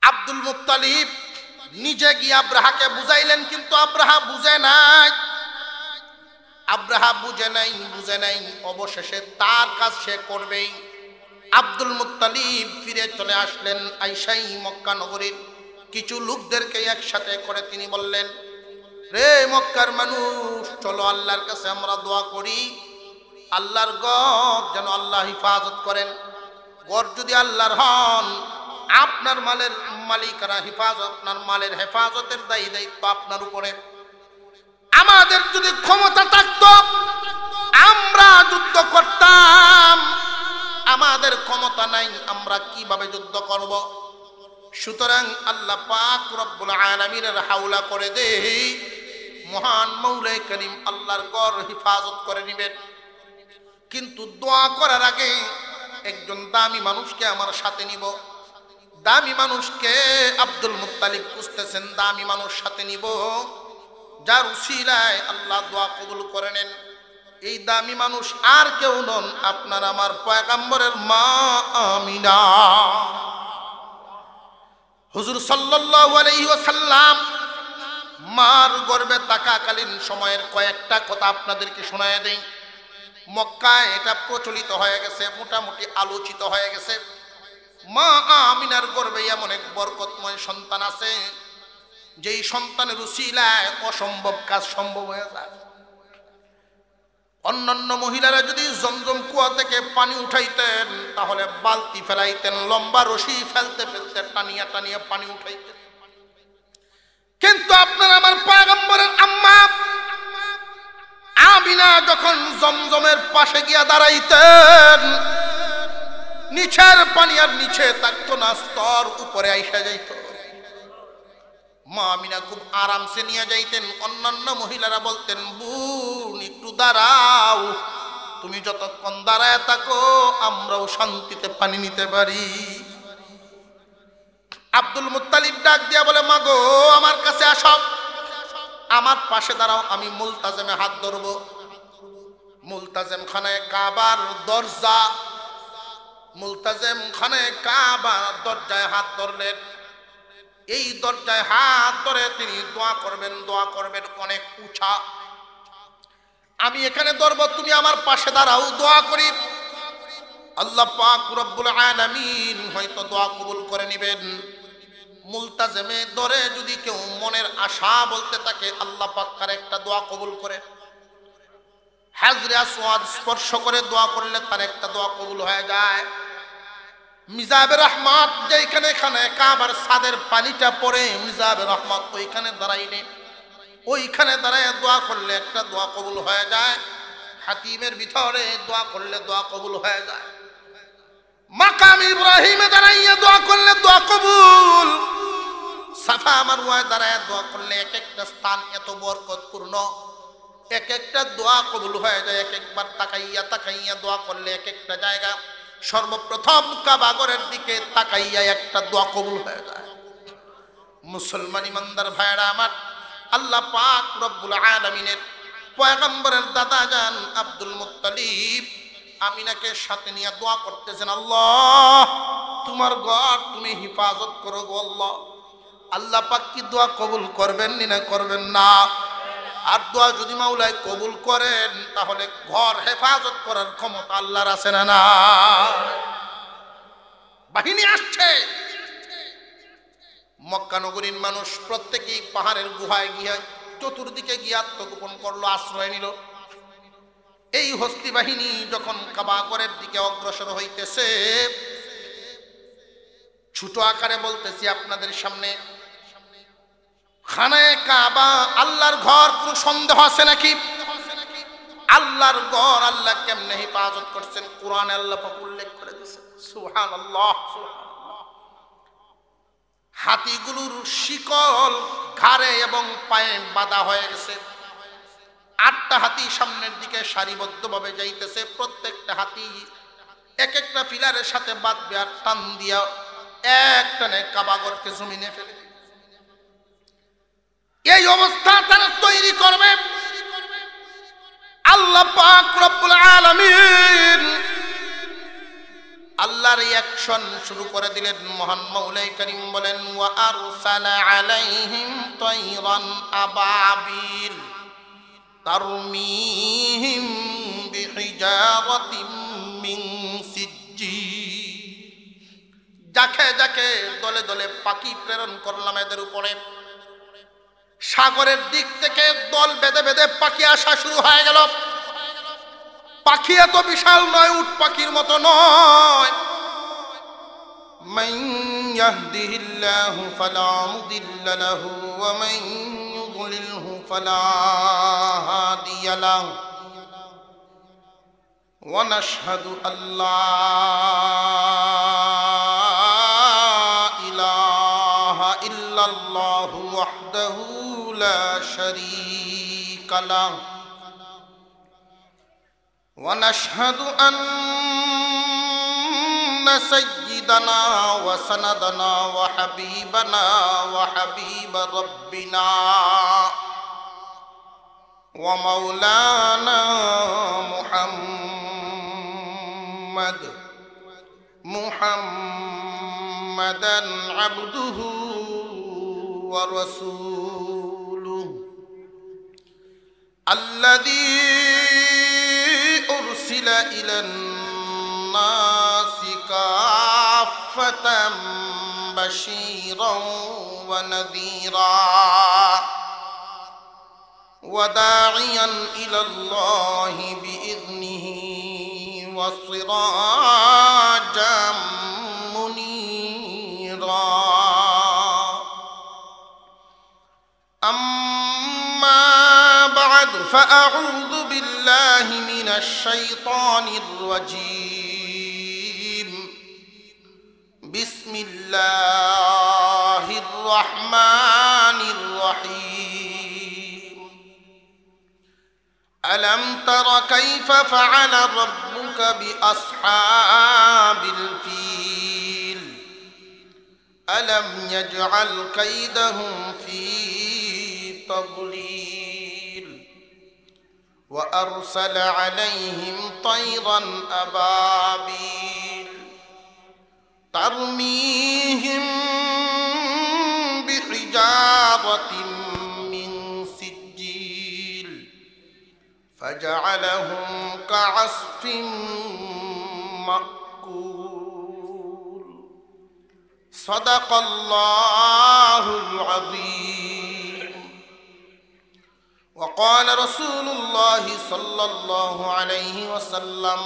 Abdul Muttalib নিজে গিয়ে আব্রাহাকে বুঝাইলেন, কিন্তু আব্রাহা বুঝে নাই। বুঝে নাই অবশেষে তার কাজ সে করবেই। আব্দুল মুত্তালিব ফিরে চলে আসলেন। আইসাই মক্কা নগরীর কিছু লোকদেরকে একসাথে করে তিনি বললেন, রে মক্কার মানুষ, চলো আল্লাহর কাছে আমরা দোয়া করি, আল্লাহর ঘর যেন আল্লাহ হিফাজত করেন। ঘর যদি আল্লাহর হন, আপনার মালের মালিকানা হিফাজত, আপনার মালের হেফাজতের দায়িত্ব আপনার উপরে। আমাদের যদি ক্ষমতা থাকতো আমরা যুদ্ধ করতাম, আমাদের ক্ষমতা নাই, আমরা কিভাবে যুদ্ধ করব? সুতরাং আল্লাহ পাক রব্বুল আলামিনের হাওলা করে দেই, মহান মৌলা করিম আল্লাহর ঘর হিফাজত করে নেবেন। কিন্তু দোয়া করার আগে একজন দামি মানুষকে আমার সাথে নিব। দামি মানুষকে আব্দুল মুত্তালিব খুঁজতেছেন, দামি মানুষ সাথে নিব যার উসিলায় আল্লাহ দোয়া কবুল করে নেন। এই দামি মানুষ আর কেউ নন, আপনার আমার পয়গম্বরের মা আমিনা। হুজুর সাল্লাল্লাহু আলাইহি ওয়াসাল্লাম মার গর্ভে থাকাকালীন সময়ের কয়েকটা কথা আপনাদেরকে শোনায় দেই। মক্কায় এটা প্রচলিত হয়ে গেছে, মোটামুটি আলোচিত হয়ে গেছে। মা আমিনার গর্ভে এমন এক বরকতময় সন্তান আছে, যেই সন্তানের উসিলায় অসম্ভব কাজ সম্ভব হয়ে যায়। অন্যান্য মহিলারা যদি জমজম কুয়া থেকে পানি উঠাইতেন, তাহলে বালতি ফেলাইতেন, লম্বা রশি ফেলতে ফেলতে টানিয়া টানিয়া পানি উঠাইতেন। কিন্তু আপনার আমার পয়গম্বরের আম্মা আমিনা যখন জমজমের পাশে গিয়া দাঁড়াইতেন, নিচের পানি আর নিচে থাকতো না, স্তর উপরে আইসা যাইত। মা আমিনা খুব আরামসে নিয়ে যাইতেন। অন্যান্য মহিলারা বলতেন, বোন একটু দাঁড়াও, তুমি যতক্ষণ দাঁড়ায় থাকো আমরাও শান্তিতে পানি নিতে পারি। আব্দুল মুত্তালিব ডাক দিয়া বলে, মা গো, আমার কাছে আসো, আমার পাশে দাঁড়াও, আমি মুলতাজেমে হাত ধরবো। মুলতাজেম খানায় কাবার দরজা, মুলতাজেম খানায় কাবার দরজায় হাত ধরলেন। এই দরজায় হাত ধরে তিনি দোয়া করবেন অনেক উঁচা। আমি এখানে ধরবো, তুমি আমার পাশে দাঁড়াও, দোয়া করি। আল্লাহ পাক রব্বুল আলামিন হয়তো দোয়া কবুল করে নেবেন। মুলতাজেমে ধরে যদি কেউ মনের আশা বলতে থাকে, আল্লাহ পাক তার একটা দোয়া কবুল করে। হাজরে আসওয়াদ স্পর্শ করে দোয়া করলে তার একটা দোয়া কবুল হয়ে যায়। মিজাবে রহমত যেখানে এখানে কাবার ছাদের পানিটা পড়ে, মিজাবে রহমত ওইখানে দাঁড়াইলে, ওইখানে দাঁড়ায় দোয়া করলে একটা দোয়া কবুল হয়ে যায়। হাতিমের ভিতরে দোয়া করলে দোয়া কবুল হয়ে যায়। মাকাম ইব্রাহিমে দাঁড়াইয়া দোয়া করলে দোয়া কবুল। সাফা মারওয়ায় দাঁড়ায় দোয়া করলে এক একটা স্থান এত বরকতপূর্ণ, এক একটা দোয়া কবুল হয়ে যায়। এক একবার তাকাইয়া দোয়া করলে এক একটা জায়গা, সর্বপ্রথম কাবা ঘরের দিকে তাকাইয়া একটা দোয়া কবুল হয়ে যায়। মুসলমান ইমানদার ভাইরা আমার, আল্লাহ পাক রব্বুল আলামিনের পয়গম্বরের দাদা জান আব্দুল মুত্তালিব আমিনাকে সাথে নিয়ে দোয়া করতেছেন, আল্লাহ তোমার ঘর তুমি হিফাজত করো গো আল্লাহ। আল্লাহ পাক কি দোয়া কবুল করবেন না করবেন না? আর দোয়া যদি মাওলাই কবুল করেন, তাহলে ঘর হেফাজত করার ক্ষমতা আল্লাহর আছে না? না, বাহিনী আসছে। মক্কা নগরীর মানুষ প্রত্যেকেই পাহাড়ের গুহায় গিয়া চতুর্দিকে গিয়ে আত্মগোপন করলো, আশ্রয় নিল। এই হস্তি বাহিনী যখন কাবা ঘরের দিকে অগ্রসর হইতেছে, ছোট আকারে বলতেছি আপনাদের সামনে, খানায়ে কাবা আল্লাহর ঘর, কোন সন্দেহ আছে নাকি? আল্লাহর ঘর আল্লাহ কেমনে হেফাজত করছেন কোরআনে আল্লাহ পাক উল্লেখ করে দিয়েছেন। সুবহানাল্লাহ। হাতিগুলোর শিকল ঘাড়ে এবং পায়ে বাঁধা হয়ে গেছে। 8টা হাতি সামনের দিকে সারিবদ্ধভাবে যাইতেছে। প্রত্যেকটা হাতি এক একটা পিলারের সাথে বাঁধবে আর টান দিয়া এক টানে কাবাঘরকে জমিনে ফেলে। এই অবস্থা তারা তৈরি করবে। আল্লাহ পাক রব্বুল আলামিন আল্লাহর অ্যাকশন শুরু করে দিলেন। মহান মাওলাই করিম বলেন ওয়া আরসালা আলাইহিম তায়রান আবাবিল তারমিহিম বিহিজারাতিম মিন সিজ্জিল। যাকে যাকে দলে দলে পাখি প্রেরণ করলাম এদের উপরে। সাগরের দিক থেকে দল বেঁধে বেঁধে পাখি আসা শুরু হয়ে গেল। পাখি এত বিশাল নয়, উট পাখির মতো নয়। মান ইয়াহদিহিল্লাহু ফালা মুদিল্লা লাহু ওয়া মান ইউদ্লিলহু ফালা হাদিয়া লাহু ওয়া নাশহাদু আল্লা ইলাহা ইল্লাল্লাহু ওয়াহদাহু লা শারীকা লাহু ونشهد أن سيدنا وسندنا وحبيبنا وحبيب ربنا ومولانا محمدا عبده ورسوله الذي أرسل إلى الناس كافة بشيرا ونذيرا وداعيا إلى الله بإذنه وسراجا منيرا. أما بعد فأعوذ بالله من الشيطان الرجيم. بسم الله الرحمن الرحيم. ألم تر كيف فعل ربك بأصحاب الفيل ألم يجعل كيدهم في تضليل وأرسل عليهم طيرا أبابيل ترميهم بحجارة من سجيل فجعلهم كعصف مأكول. صدق الله العظيم. وقال رسول الله صلى الله عليه وسلم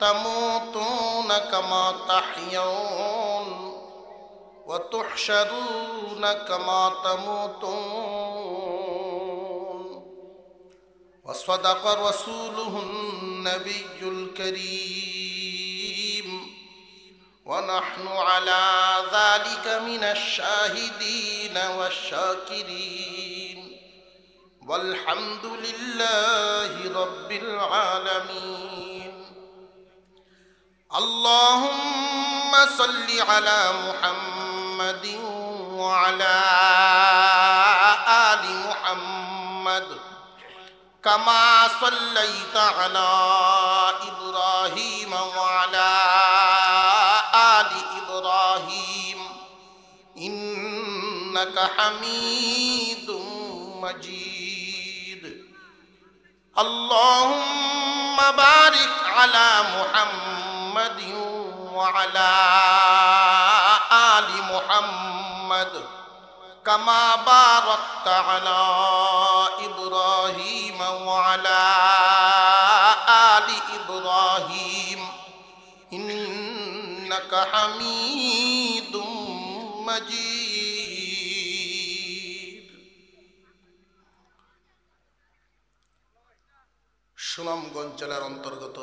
تموتون كما تحيون وتحشرون كما تموتون. وصدق رسوله النبي الكريم ونحن على ذلك من الشاهدين والشاكرين والحمد لله رب العالمين. اللهم صل على محمد وعلى آل محمد كما صليت على إبراهيم وعلى آل إبراهيم إنك حميد مجيد. اللهم بارك على محمد وعلى آل محمد كما باركت على إبراهيم وعلى آل إبراهيم إنك حميد مجيد. সুনামগঞ্জ জেলার অন্তর্গত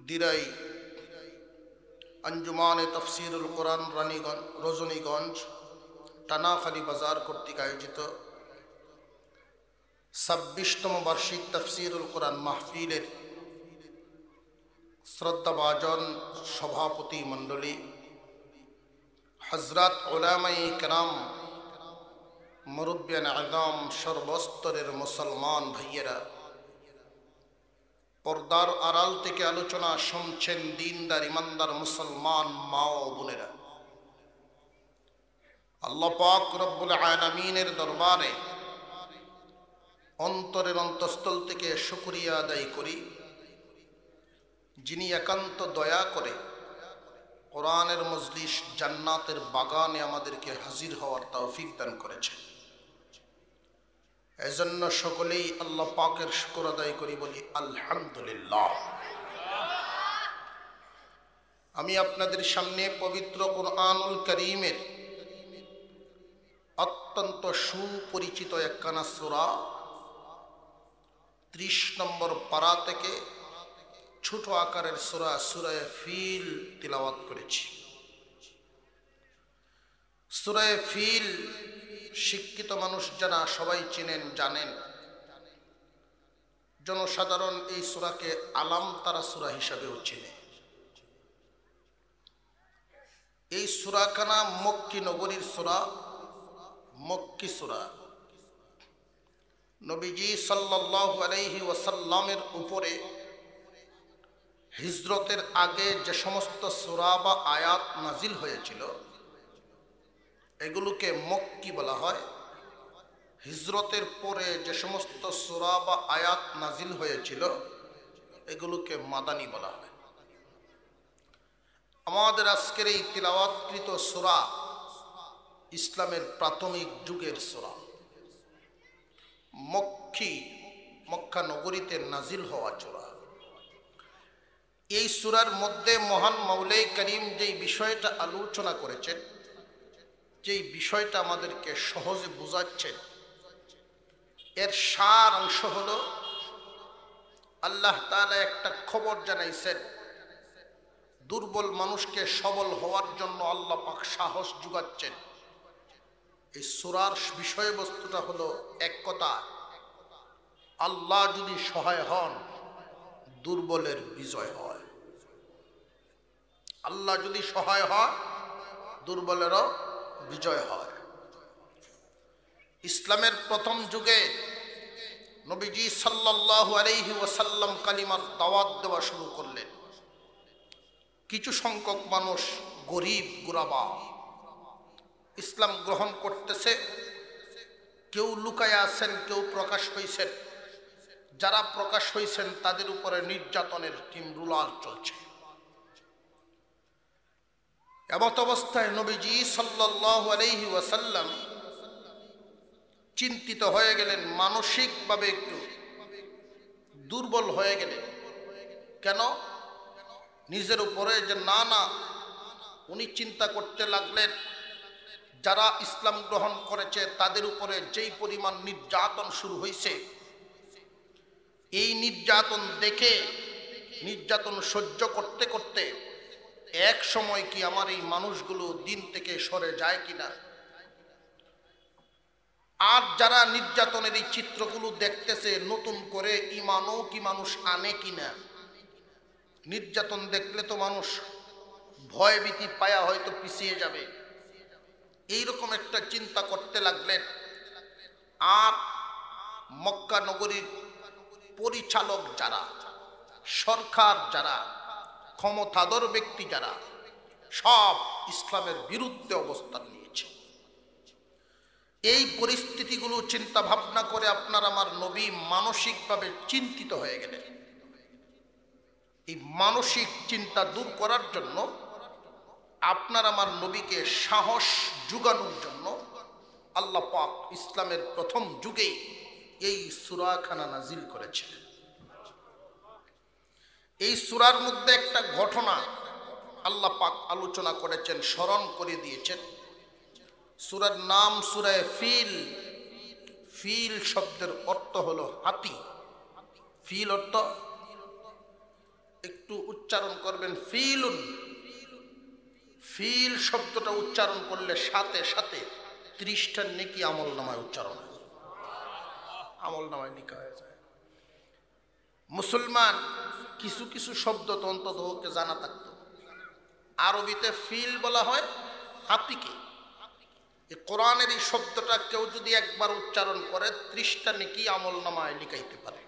দিরাই আঞ্জুমানে তাফসিরুল কোরআন রজনীগঞ্জ টানাখালী বাজার কর্তৃক আয়োজিত 26তম বার্ষিক তাফসিরুল কোরআন মাহফিলের শ্রদ্ধাভাজন সভাপতি মণ্ডলী, হযরত উলামায়ে কেরাম, মুরব্বিয়ান আযম, সর্বস্তরের মুসলমান ভাইয়েরা, পর্দার আড়াল থেকে আলোচনা শুনছেন দিনদার ইমানদার মুসলমান মা ও বোনেরা, আল্লাহ পাক রব্বুল আলামিনের দরবারে অন্তরের অন্তঃস্থল থেকে শুকরিয়া আদায় করি, যিনি একান্ত দয়া করে কোরআনের মজলিস জান্নাতের বাগানে আমাদেরকে হাজির হওয়ার তৌফিক দান করেছেন। এজন্য সকলেই আল্লাহ পাকের শুকর আদায় করি, বলি আলহামদুলিল্লাহ। আমি আপনাদের সামনে পবিত্র কোরআনুল কারীমের অত্যন্ত সুপরিচিত একখানা সূরা 30 নম্বর পারা থেকে ছোট আকারের সূরা সূরা ফিল তিলাওয়াত করেছি। সূরা ফিল শিক্ষিত মানুষ যারা সবাই চেনেন জানেন, জনসাধারণ এই সূরাকে আলাম তারা সূরা হিসাবেও চেনে। এই সূরাখানা মক্কি নগরীর সূরা, মক্কি সূরা। নবীজি সাল্লাল্লাহু আলাইহি ওয়াসাল্লামের উপরে হিজরতের আগে যে সমস্ত সূরা বা আয়াত নাজিল হয়েছিল এগুলোকে মক্কি বলা হয়। হিজরতের পরে যে সমস্ত সূরা বা আয়াত নাজিল হয়েছিল এগুলোকে মাদানী বলা হয়। আমাদের আজকের এই তিলাওয়াতকৃত সূরা ইসলামের প্রাথমিক যুগের সূরা, মক্কা নগরীতে নাজিল হওয়া সূরা। এই সূরার মধ্যে মহান মাওলাই করিম যেই বিষয়টা আলোচনা করেছেন, যেই বিষয়টা আমাদেরকে সহজে বোঝাচ্ছেন, এর সার অংশ হলো আল্লাহ তাআলা একটা খবর জানাইছেন, দুর্বল মানুষকে সবল হওয়ার জন্য আল্লাহ পাক সাহস যোগাচ্ছেন। এই সূরার বিষয়বস্তুটা হলো এক কথা, আল্লাহ যদি সহায় হন দুর্বলের বিজয় হয়। আল্লাহ যদি সহায় হয় দুর্বলেরও বিজয় হয়। ইসলামের প্রথম যুগে নবীজি সাল্লাল্লাহু আলাইহি ওয়াসাল্লাম কালিমার দাওয়াত দেওয়া শুরু করলেন। কিছু সংখ্যক মানুষ গরিব গুরাবা ইসলাম গ্রহণ করতেছে, কেউ লুকায় আছেন, কেউ প্রকাশ হয়েছেন। যারা প্রকাশ হয়েছেন তাদের উপরে নির্যাতনের রুলাল চলছে। এমত অবস্থায় নবীজি সাল্লাল্লাহু আলাইহি ওয়াসাল্লাম চিন্তিত হয়ে গেলেন, মানসিকভাবে একটু দুর্বল হয়ে গেলেন। কেন? নিজের উপরে যে না উনি চিন্তা করতে লাগলেন, যারা ইসলাম গ্রহণ করেছে তাদের উপরে যেই পরিমাণ নির্যাতন শুরু হয়েছে, এই নির্যাতন দেখে নির্যাতন সহ্য করতে করতে এক সময় কি আমার এই মানুষগুলো দিন থেকে সরে যায় কিনা, আর যারা নির্যাতনের এই চিত্রগুলো দেখতেছে নতুন করে ঈমানও কি মানুষ আনে কিনা। নির্যাতন দেখলে তো মানুষ ভয়ভীতি পায়া হয়তো পিছিয়ে যাবে, এইরকম একটা চিন্তা করতে লাগলেন। আর মক্কা নগরীর পরিচালক যারা, সরকার যারা, ক্ষমতাধর ব্যক্তি যারা, সব ইসলামের বিরুদ্ধে অবস্থান নিয়েছে। এই পরিস্থিতিগুলো চিন্তা ভাবনা করে আপনার আমার নবী মানসিকভাবে চিন্তিত হয়ে গেলেন। এই মানসিক চিন্তা দূর করার জন্য আপনার আমার নবীকে সাহস জোগানোর জন্য আল্লাহ পাক ইসলামের প্রথম যুগেই এই সূরাখানা নাজিল করেছিলেন। এই সূরার মধ্যে একটা ঘটনা আল্লাহ পাক আলোচনা করেছেন, স্মরণ করে দিয়েছেন। সূরার নাম সূরা ফিল। ফিল শব্দের অর্থ হলো হাতি। ফিল অর্থ একটু উচ্চারণ করবেন, ফিলুন। ফিল শব্দটা উচ্চারণ করলে সাথে সাথে 30টা নেকি আমল নামায় উচ্চারণ হয়, আমল নামায় লিখা হয়ে যায়। মুসলমান কিছু কিছু শব্দ তো অন্তত ওকে জানা থাকত। আরবিতে ফিল বলা হয় হাতিকে। এই কোরআনের এই শব্দটা কেউ যদি একবার উচ্চারণ করে 30টা নেকি আমল নামায় লিখাইতে পারে।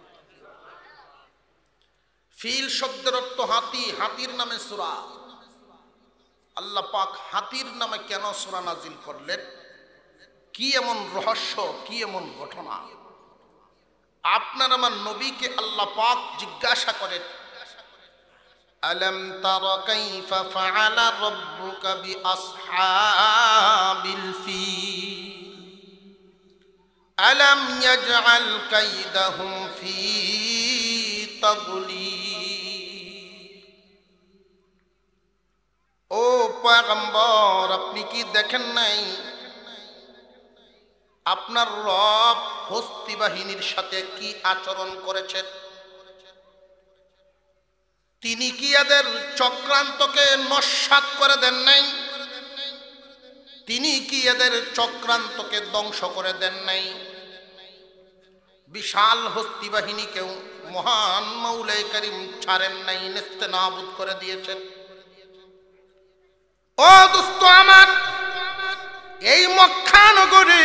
ফিল শব্দের অর্থ হাতি, হাতির নামে সূরা। আল্লাহ পাক হাতির নামে কেন সূরা নাজিল করলেন? কি এমন রহস্য, কি এমন ঘটনা? আপনার আমার নবীকে আল্লাহ পাক জিজ্ঞাসা করেন, আলম তারা কাইফা ফাআলা রাব্বুকা বিআসহাবিল ফিল আলম ইয়াজআল কাইদাহুম ফি তাদলিল। ও পয়গম্বর, আপনি কি দেখেন নাই আপনার রব হস্তি বাহিনীর সাথে কি আচরণ করেছেন? তিনি কি এদের চক্রান্তকে নস্যাৎ করে দেন নাই? তিনি কি এদের চক্রান্তকে ধ্বংস করে দেন নাই? বিশাল হস্তি বাহিনীকেও মহান মাওলাই করিম ছাড়েন নাই, নেস্তেনাবুদ করে দিয়েছেন। ও দোস্ত আমার, এই মক্কা নগরে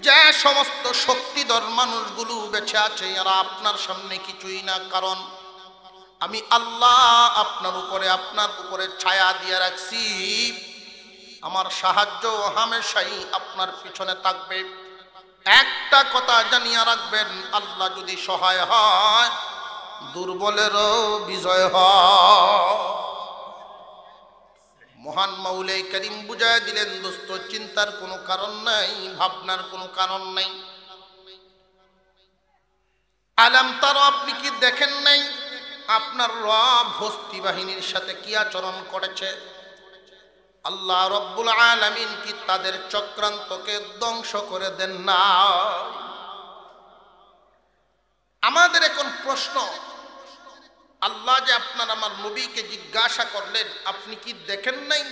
যে সমস্ত শক্তিধর মানুষগুলো বেঁচে আছে, এরা আপনার সামনে কিছুই না। কারণ আমি আল্লাহ আপনার উপরে ছায়া দিয়ে রাখছি। আমার সাহায্য হামেশাই আপনার পিছনে থাকবে। একটা কথা জানিয়ে রাখবেন, আল্লাহ যদি সহায় হয়, দুর্বলেরও বিজয় হয়। মহান মাওলাই করিম বুঝায় দিলেন, দোস্ত চিন্তার কোনো কারণ নাই, ভাবনার কোনো কারণ নাই। আলাম তারা, আপনি কি দেখেন নাই আপনার রব হস্তি বাহিনীর সাথে কি আচরণ করেছে? আল্লাহ রব্বুল আলামিন কি তাদের চক্রান্তকে ধ্বংস করে দেন না? আমাদের এখন প্রশ্ন, আল্লাহ যে আপনার আমার নবীকে জিজ্ঞাসা করলেন, আপনি কি দেখেন নাই?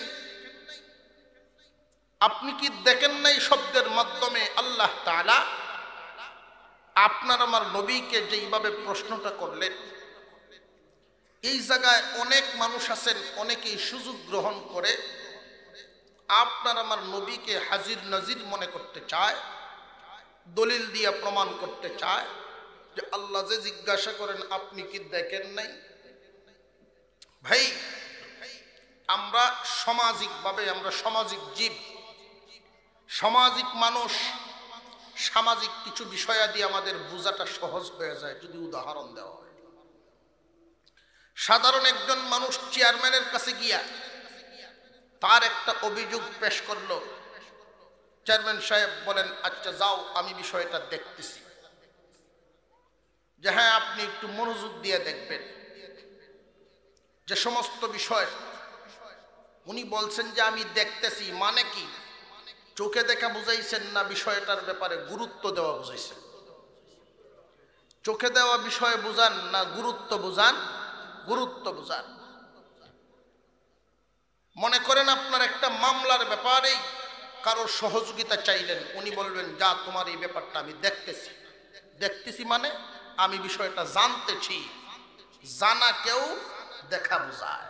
আপনি কি দেখেন নাই শব্দের মাধ্যমে আল্লাহ তাআলা আপনার আমার নবীকে যেইভাবে প্রশ্নটা করলেন, এই জায়গায় অনেক মানুষ আছেন, অনেকেই সুযোগ গ্রহণ করে আপনার আমার নবীকে হাজির নাজির মনে করতে চায়, দলিল দিয়ে প্রমাণ করতে চায় যে আল্লাহ যে জিজ্ঞাসা করেন আপনি কি দেখেন নাই। ভাই, আমরা সামাজিকভাবে, আমরা সামাজিক জীব, সামাজিক মানুষ, সামাজিক কিছু বিষয়াদি আমাদের বোঝাটা সহজ হয়ে যায় যদি উদাহরণ দেওয়া হয়। সাধারণ একজন মানুষ চেয়ারম্যানের কাছে গিয়া তার একটা অভিযোগ পেশ করলো। চেয়ারম্যান সাহেব বলেন, আচ্ছা যাও, আমি বিষয়টা দেখতেছি। যে হ্যাঁ, আপনি একটু মনোযোগ দিয়ে দেখবেন। যে সমস্ত বিষয় উনি বলছেন যে আমি দেখতেছি, মানে কি? চোখে দেখা বুঝাইছেন না বিষয়টার ব্যাপারে গুরুত্ব দেওয়া বুঝাইছেন? চোখে দেওয়া বিষয় বুঝান না গুরুত্ব বুঝান? গুরুত্ব বুঝান। মনে করেন আপনার একটা মামলার ব্যাপারে কারোর সহযোগিতা চাইলেন, উনি বলবেন, যা তোমার এই ব্যাপারটা আমি দেখতেছি। দেখতেছি মানে আমি বিষয়টা জানতেছি। জানা কেউ দেখা বুঝায়।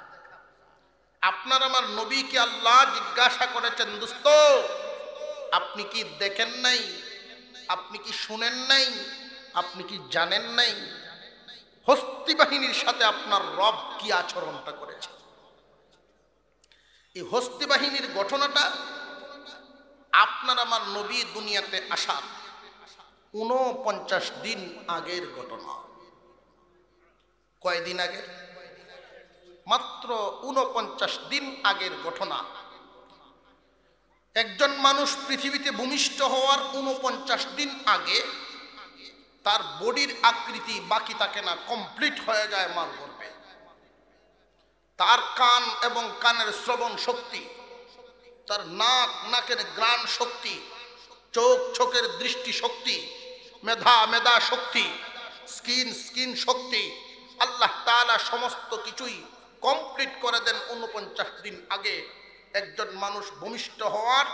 আপনার আমার নবীকে আল্লাহ জিজ্ঞাসা করেছেন, দোস্ত আপনি কি দেখেন নাই? আপনি কি শুনেন নাই? আপনি কি জানেন নাই হস্তি বাহিনীর সাথে আপনার রব কি আচরণটা করেছে? এই হস্তি বাহিনীর ঘটনাটা আপনার আমার নবী দুনিয়াতে আসার 49 দিন আগের ঘটনা। কয়দিন আগের? মাত্র 49 দিন আগের ঘটনা। একজন মানুষ পৃথিবীতে ভূমিষ্ঠ হওয়ার 49 দিন আগে তার বডির আকৃতি বাকি থাকে না, কমপ্লিট হয়ে যায় মার গর্ভে। তার কান এবং কানের শ্রবণ শক্তি, তার নাক, নাকের ঘ্রাণ শক্তি, চোখ, চোখের দৃষ্টি শক্তি, মেধা শক্তি, স্কিন শক্তি, আল্লাহ তাআলা সমস্ত কিছুই কমপ্লিট করে দেন 49 দিন আগে। একজন মানুষ ভূমিষ্ঠ হওয়ার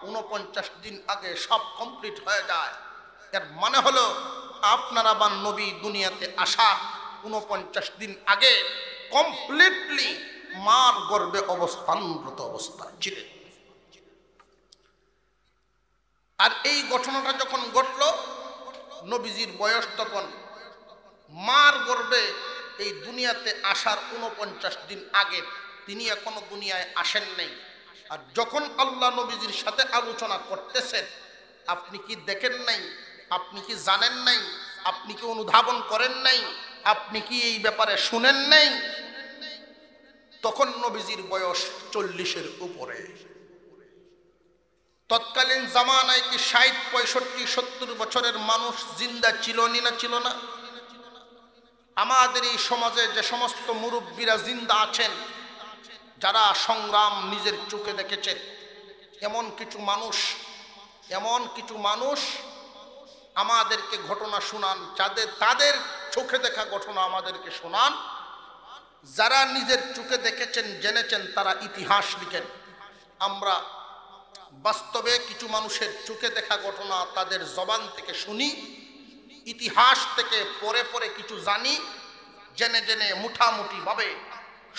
49 দিন আগে সব কমপ্লিট হয়ে যায়। এর মানে হলো আপনার আবার নবী দুনিয়াতে আসা 49 দিন আগে কমপ্লিটলি মার গর্ভে অবস্থানরত অবস্থায় ছিলেন। আর এই ঘটনাটা যখন ঘটল, নবীজির বয়স তখন মার গর্ভে এই দুনিয়াতে আসার 49 দিন আগে তিনি এখনো দুনিয়ায় আসেন নাই। আর যখন আল্লাহ নবীজির সাথে আলোচনা করতেছেন, আপনি কি দেখেন নাই? আপনি কি জানেন নাই? আপনি কি অনুধাবন করেন নাই? আপনি কি এই ব্যাপারে শুনেন নাই? তখন নবীজির বয়স 40-এর উপরে। তৎকালীন জামানায় কি 60, 65, 70 বছরের মানুষ জিন্দা ছিল না ছিল না? আমাদের এই সমাজে যে সমস্ত মুরব্বীরা জিন্দা আছেন, যারা সংগ্রাম নিজের চোখে দেখেছেন, এমন কিছু মানুষ আমাদেরকে ঘটনা শোনান, তাদের চোখে দেখা ঘটনা আমাদেরকে শোনান। যারা নিজের চোখে দেখেছেন, জেনেছেন, তারা ইতিহাস লিখেন। আমরা বাস্তবে কিছু মানুষের চোখে দেখা ঘটনা তাদের জবান থেকে শুনি, ইতিহাস থেকে পড়ে পড়ে কিছু জানি, জেনে জেনে মুঠামুঠি ভাবে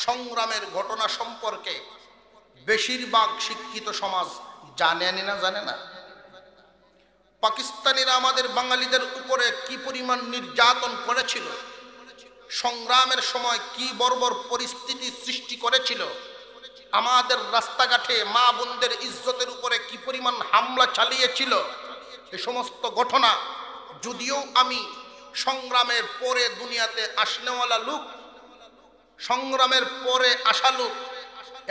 সংগ্রামের ঘটনা সম্পর্কে বেশিরভাগ শিক্ষিত সমাজ জানে না। পাকিস্তানিরা আমাদের বাঙালিদের উপরে কি পরিমাণ নির্যাতন করেছিল, সংগ্রামের সময় কি বর্বর পরিস্থিতি সৃষ্টি করেছিল, আমাদের রাস্তাঘাটে মা বোনদের ইজ্জতের উপরে কি পরিমাণ হামলা চালিয়েছিল, এই সমস্ত ঘটনা, যদিও আমি সংগ্রামের পরে দুনিয়াতে আসনেওয়ালা লোক, সংগ্রামের পরে আসা লোক,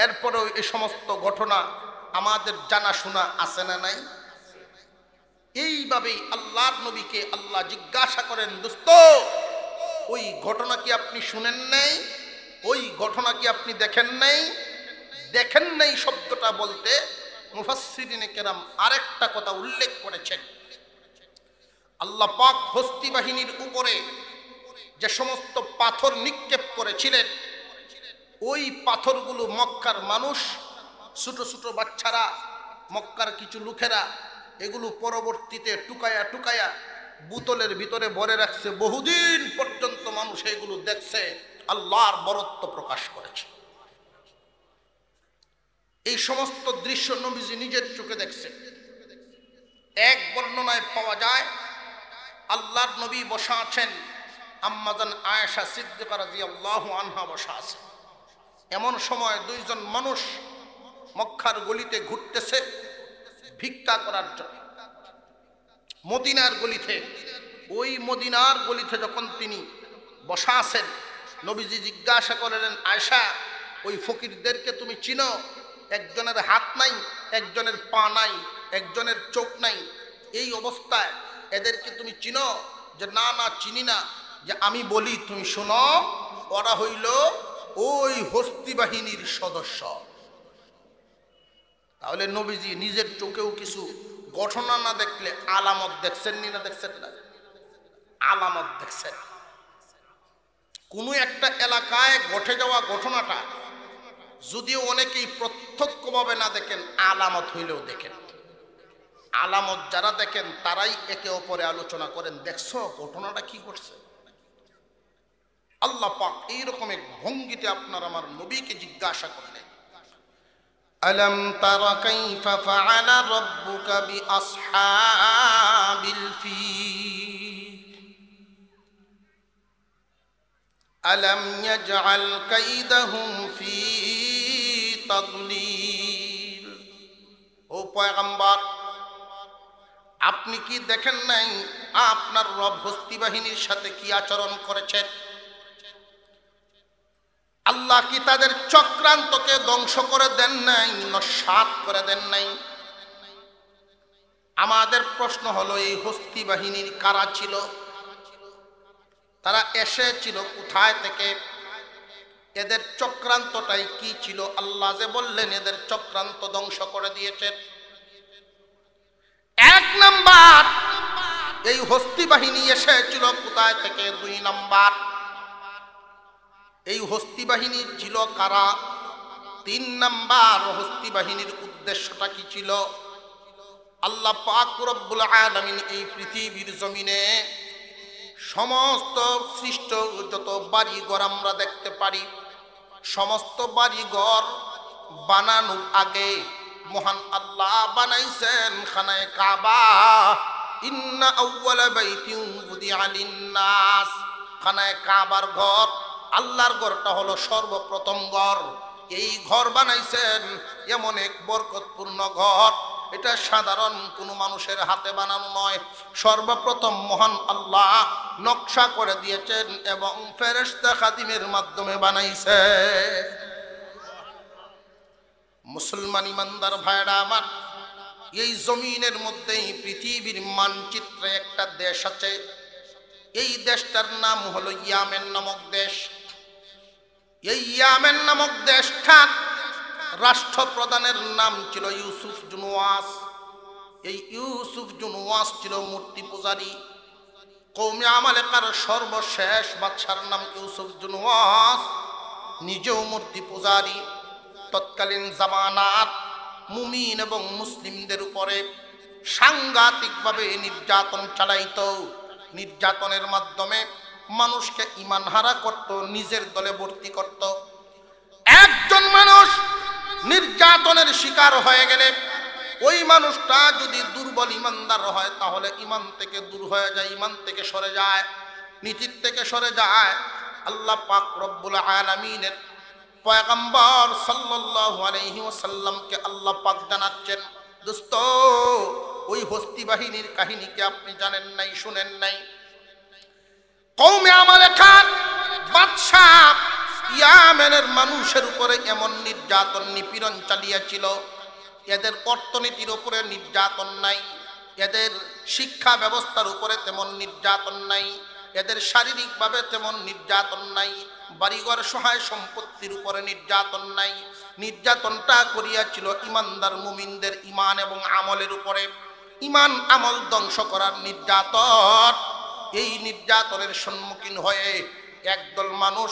এরপরেও এই সমস্ত ঘটনা আমাদের জানাশোনা আছে না নাই? এইভাবেই আল্লাহর নবীকে আল্লাহ জিজ্ঞাসা করেন, দোস্ত ওই ঘটনা কি আপনি শুনেন নাই? ওই ঘটনা কি আপনি দেখেন নাই? দেখেন নাই শব্দটা বলতে মুফাসসিরিনে কেরাম আরেকটা কথা উল্লেখ করেছেন। আল্লাহ পাক হস্তি বাহিনীর উপরে যে সমস্ত পাথর নিক্ষেপ করেছিলেন, ওই পাথরগুলো মক্কার মানুষ, ছোট ছোট বাচ্চারা, মক্কার কিছু লোকেরা এগুলো পরবর্তীতে টুকায়া বোতলের ভিতরে ভরে রাখছে। বহুদিন পর্যন্ত মানুষ এগুলো দেখছে, আল্লাহর বরত্ব প্রকাশ করেছে। এই সমস্ত দৃশ্য নবীজি নিজের চোখে দেখছে। এক বর্ণনায় পাওয়া যায়, আল্লাহর নবী বসা আছেন, আম্মাজান আয়েশা সিদ্দিকা রাদিয়াল্লাহু আনহা বসা আছে। এমন সময় দুইজন মানুষ মক্কার গলিতে ঘুরতেছে ভিক্ষা করার জন্য, মদিনার গলিতে। ওই মদিনার গলিতে যখন তিনি বসা আছেন, নবীজি জিজ্ঞাসা করলেন, আয়েশা, ওই ফকিরদেরকে তুমি চিনো? একজনের হাত নাই, একজনের পা নাই, একজনের চোখ নাই, এই অবস্থায় এদেরকে তুমি চিনো? যে না চিনি না। যে আমি বলি তুমি শোনো, ওরা হইল ওই হস্তি বাহিনীর সদস্য। তাহলে নবীজি নিজের চোখেও কিছু ঘটনা না দেখলে আলামত দেখছেন না? দেখছেন না? আলামত দেখছেন। কোনো একটা এলাকায় ঘটে যাওয়া ঘটনাটা যদিও অনেকেই প্রত্যক্ষভাবে না দেখেন, আলামত হইলেও দেখেন। আলামত যারা দেখেন তারাই একে অপরে আলোচনা করেন, দেখছো ঘটনাটা কি ঘটছে। আল্লাহ পাক এইরকম এক ভঙ্গিতে আপনার আমার নবীকে জিজ্ঞাসা করলেন, আলাম তারা কাইফা ফাআলা রাব্বুকা বিআসহাবিল ফিল আলাম ইয়াজআল কাইদাহুম ফি তাদলিল। ও পয়গম্বর, আপনি কি দেখেন নাই আপনার রব হস্তি বাহিনীর সাথে কি আচরণ করেছেন? আল্লাহ কি তাদের চক্রান্তকে ধ্বংস করে দেন নাই, নস্যাৎ করে দেন নাই? আমাদের প্রশ্ন হলো, এই হস্তি বাহিনীর কারা ছিল? তারা এসেছিল কোথায় থেকে? এদের চক্রান্তটাই কি ছিল? আল্লাহ যে বললেন এদের চক্রান্ত ধ্বংস করে দিয়েছেন। এক নাম্বার, এই হস্তি বাহিনী এসেছিল কোথায় থেকে? দুই নাম্বার, এই হস্তি বাহিনী ছিল কারা? তিন নাম্বার, হস্তি বাহিনীর উদ্দেশ্যটা কি ছিল? আল্লাহ পাক রব্বুল আলামিন এই পৃথিবীর জমিনে সমস্ত সৃষ্ট যত বাড়িঘর আমরা দেখতে পারি, সমস্ত বাড়িঘর বানানোর আগে মহান আল্লাহ বানাইছেন খানায়ে কাবা। ইন্না আউওয়ালা বাইতিন বুদিআ লিন-নাস, খানায়ে কাবার ঘর আল্লাহর ঘরটা হলো সর্বপ্রথম ঘর। এই ঘর বানাইছেন এমন এক বরকতপূর্ণ ঘর, এটা সাধারণ কোনো মানুষের হাতে বানানো নয়। সর্বপ্রথম মহান আল্লাহ নকশা করে দিয়েছেন এবং ফেরেশতা খাদিমের মাধ্যমে বানাইছে। মুসলমান ইমানদার ভাইরা আমার, এই জমিনের মধ্যেই পৃথিবীর মানচিত্রে একটা দেশ আছে। এই দেশটার নাম হলো ইয়ামেন নামক দেশ। এই ইয়ামেন নামক দেশটার রাষ্ট্রপ্রধানের নাম ছিল ইউসুফ জুনওয়াস। এই ইউসুফ জুনওয়াস ছিল মূর্তি পূজারী। কওমে আমালেকার সর্বশেষ বাদশার নাম ইউসুফ জুনওয়াস, নিজেও মূর্তি পূজারী। তৎকালীন জামানার মুমিন এবং মুসলিমদের উপরে সাংঘাতিকভাবে নির্যাতন চালাইত। নির্যাতনের মাধ্যমে মানুষকে ঈমান হারা করত, নিজের দলে ভর্তি করত। একজন মানুষ নির্যাতনের শিকার হয়ে গেলে ওই মানুষটা যদি দুর্বল ঈমানদার হয় তাহলে ঈমান থেকে দূর হয়ে যায়, ঈমান থেকে সরে যায়, নীতির থেকে সরে যায়। আল্লাহ পাক রব্বুল আলামিনের পয়গম্বর সাল্লাল্লাহু আলাইহি ওয়াসাল্লামকে আল্লাহ পাক জানাচ্ছেন, দোস্ত ওই হস্তি বাহিনীর কাহিনীকে আপনি জানেন নাই, শুনেন নাই? কওমে আমালেকার বাদশা ইয়ামেনের মানুষের উপরে এমন নির্যাতন নিপীড়ন চালিয়েছিল, এদের অর্থনীতির উপরে নির্যাতন নাই, এদের শিক্ষা ব্যবস্থার উপরে তেমন নির্যাতন নাই, এদের শারীরিকভাবে তেমন নির্যাতন নাই, বাড়িঘর সহায় সম্পত্তির উপরে নির্যাতন নাই। নির্যাতনটা করিয়াছিল ইমানদার মুমিনদের ঈমান এবং আমলের উপরে। ঈমান আমল ধ্বংস করার নির্যাতন। এই নির্যাতনের সম্মুখীন হয়ে একদল মানুষ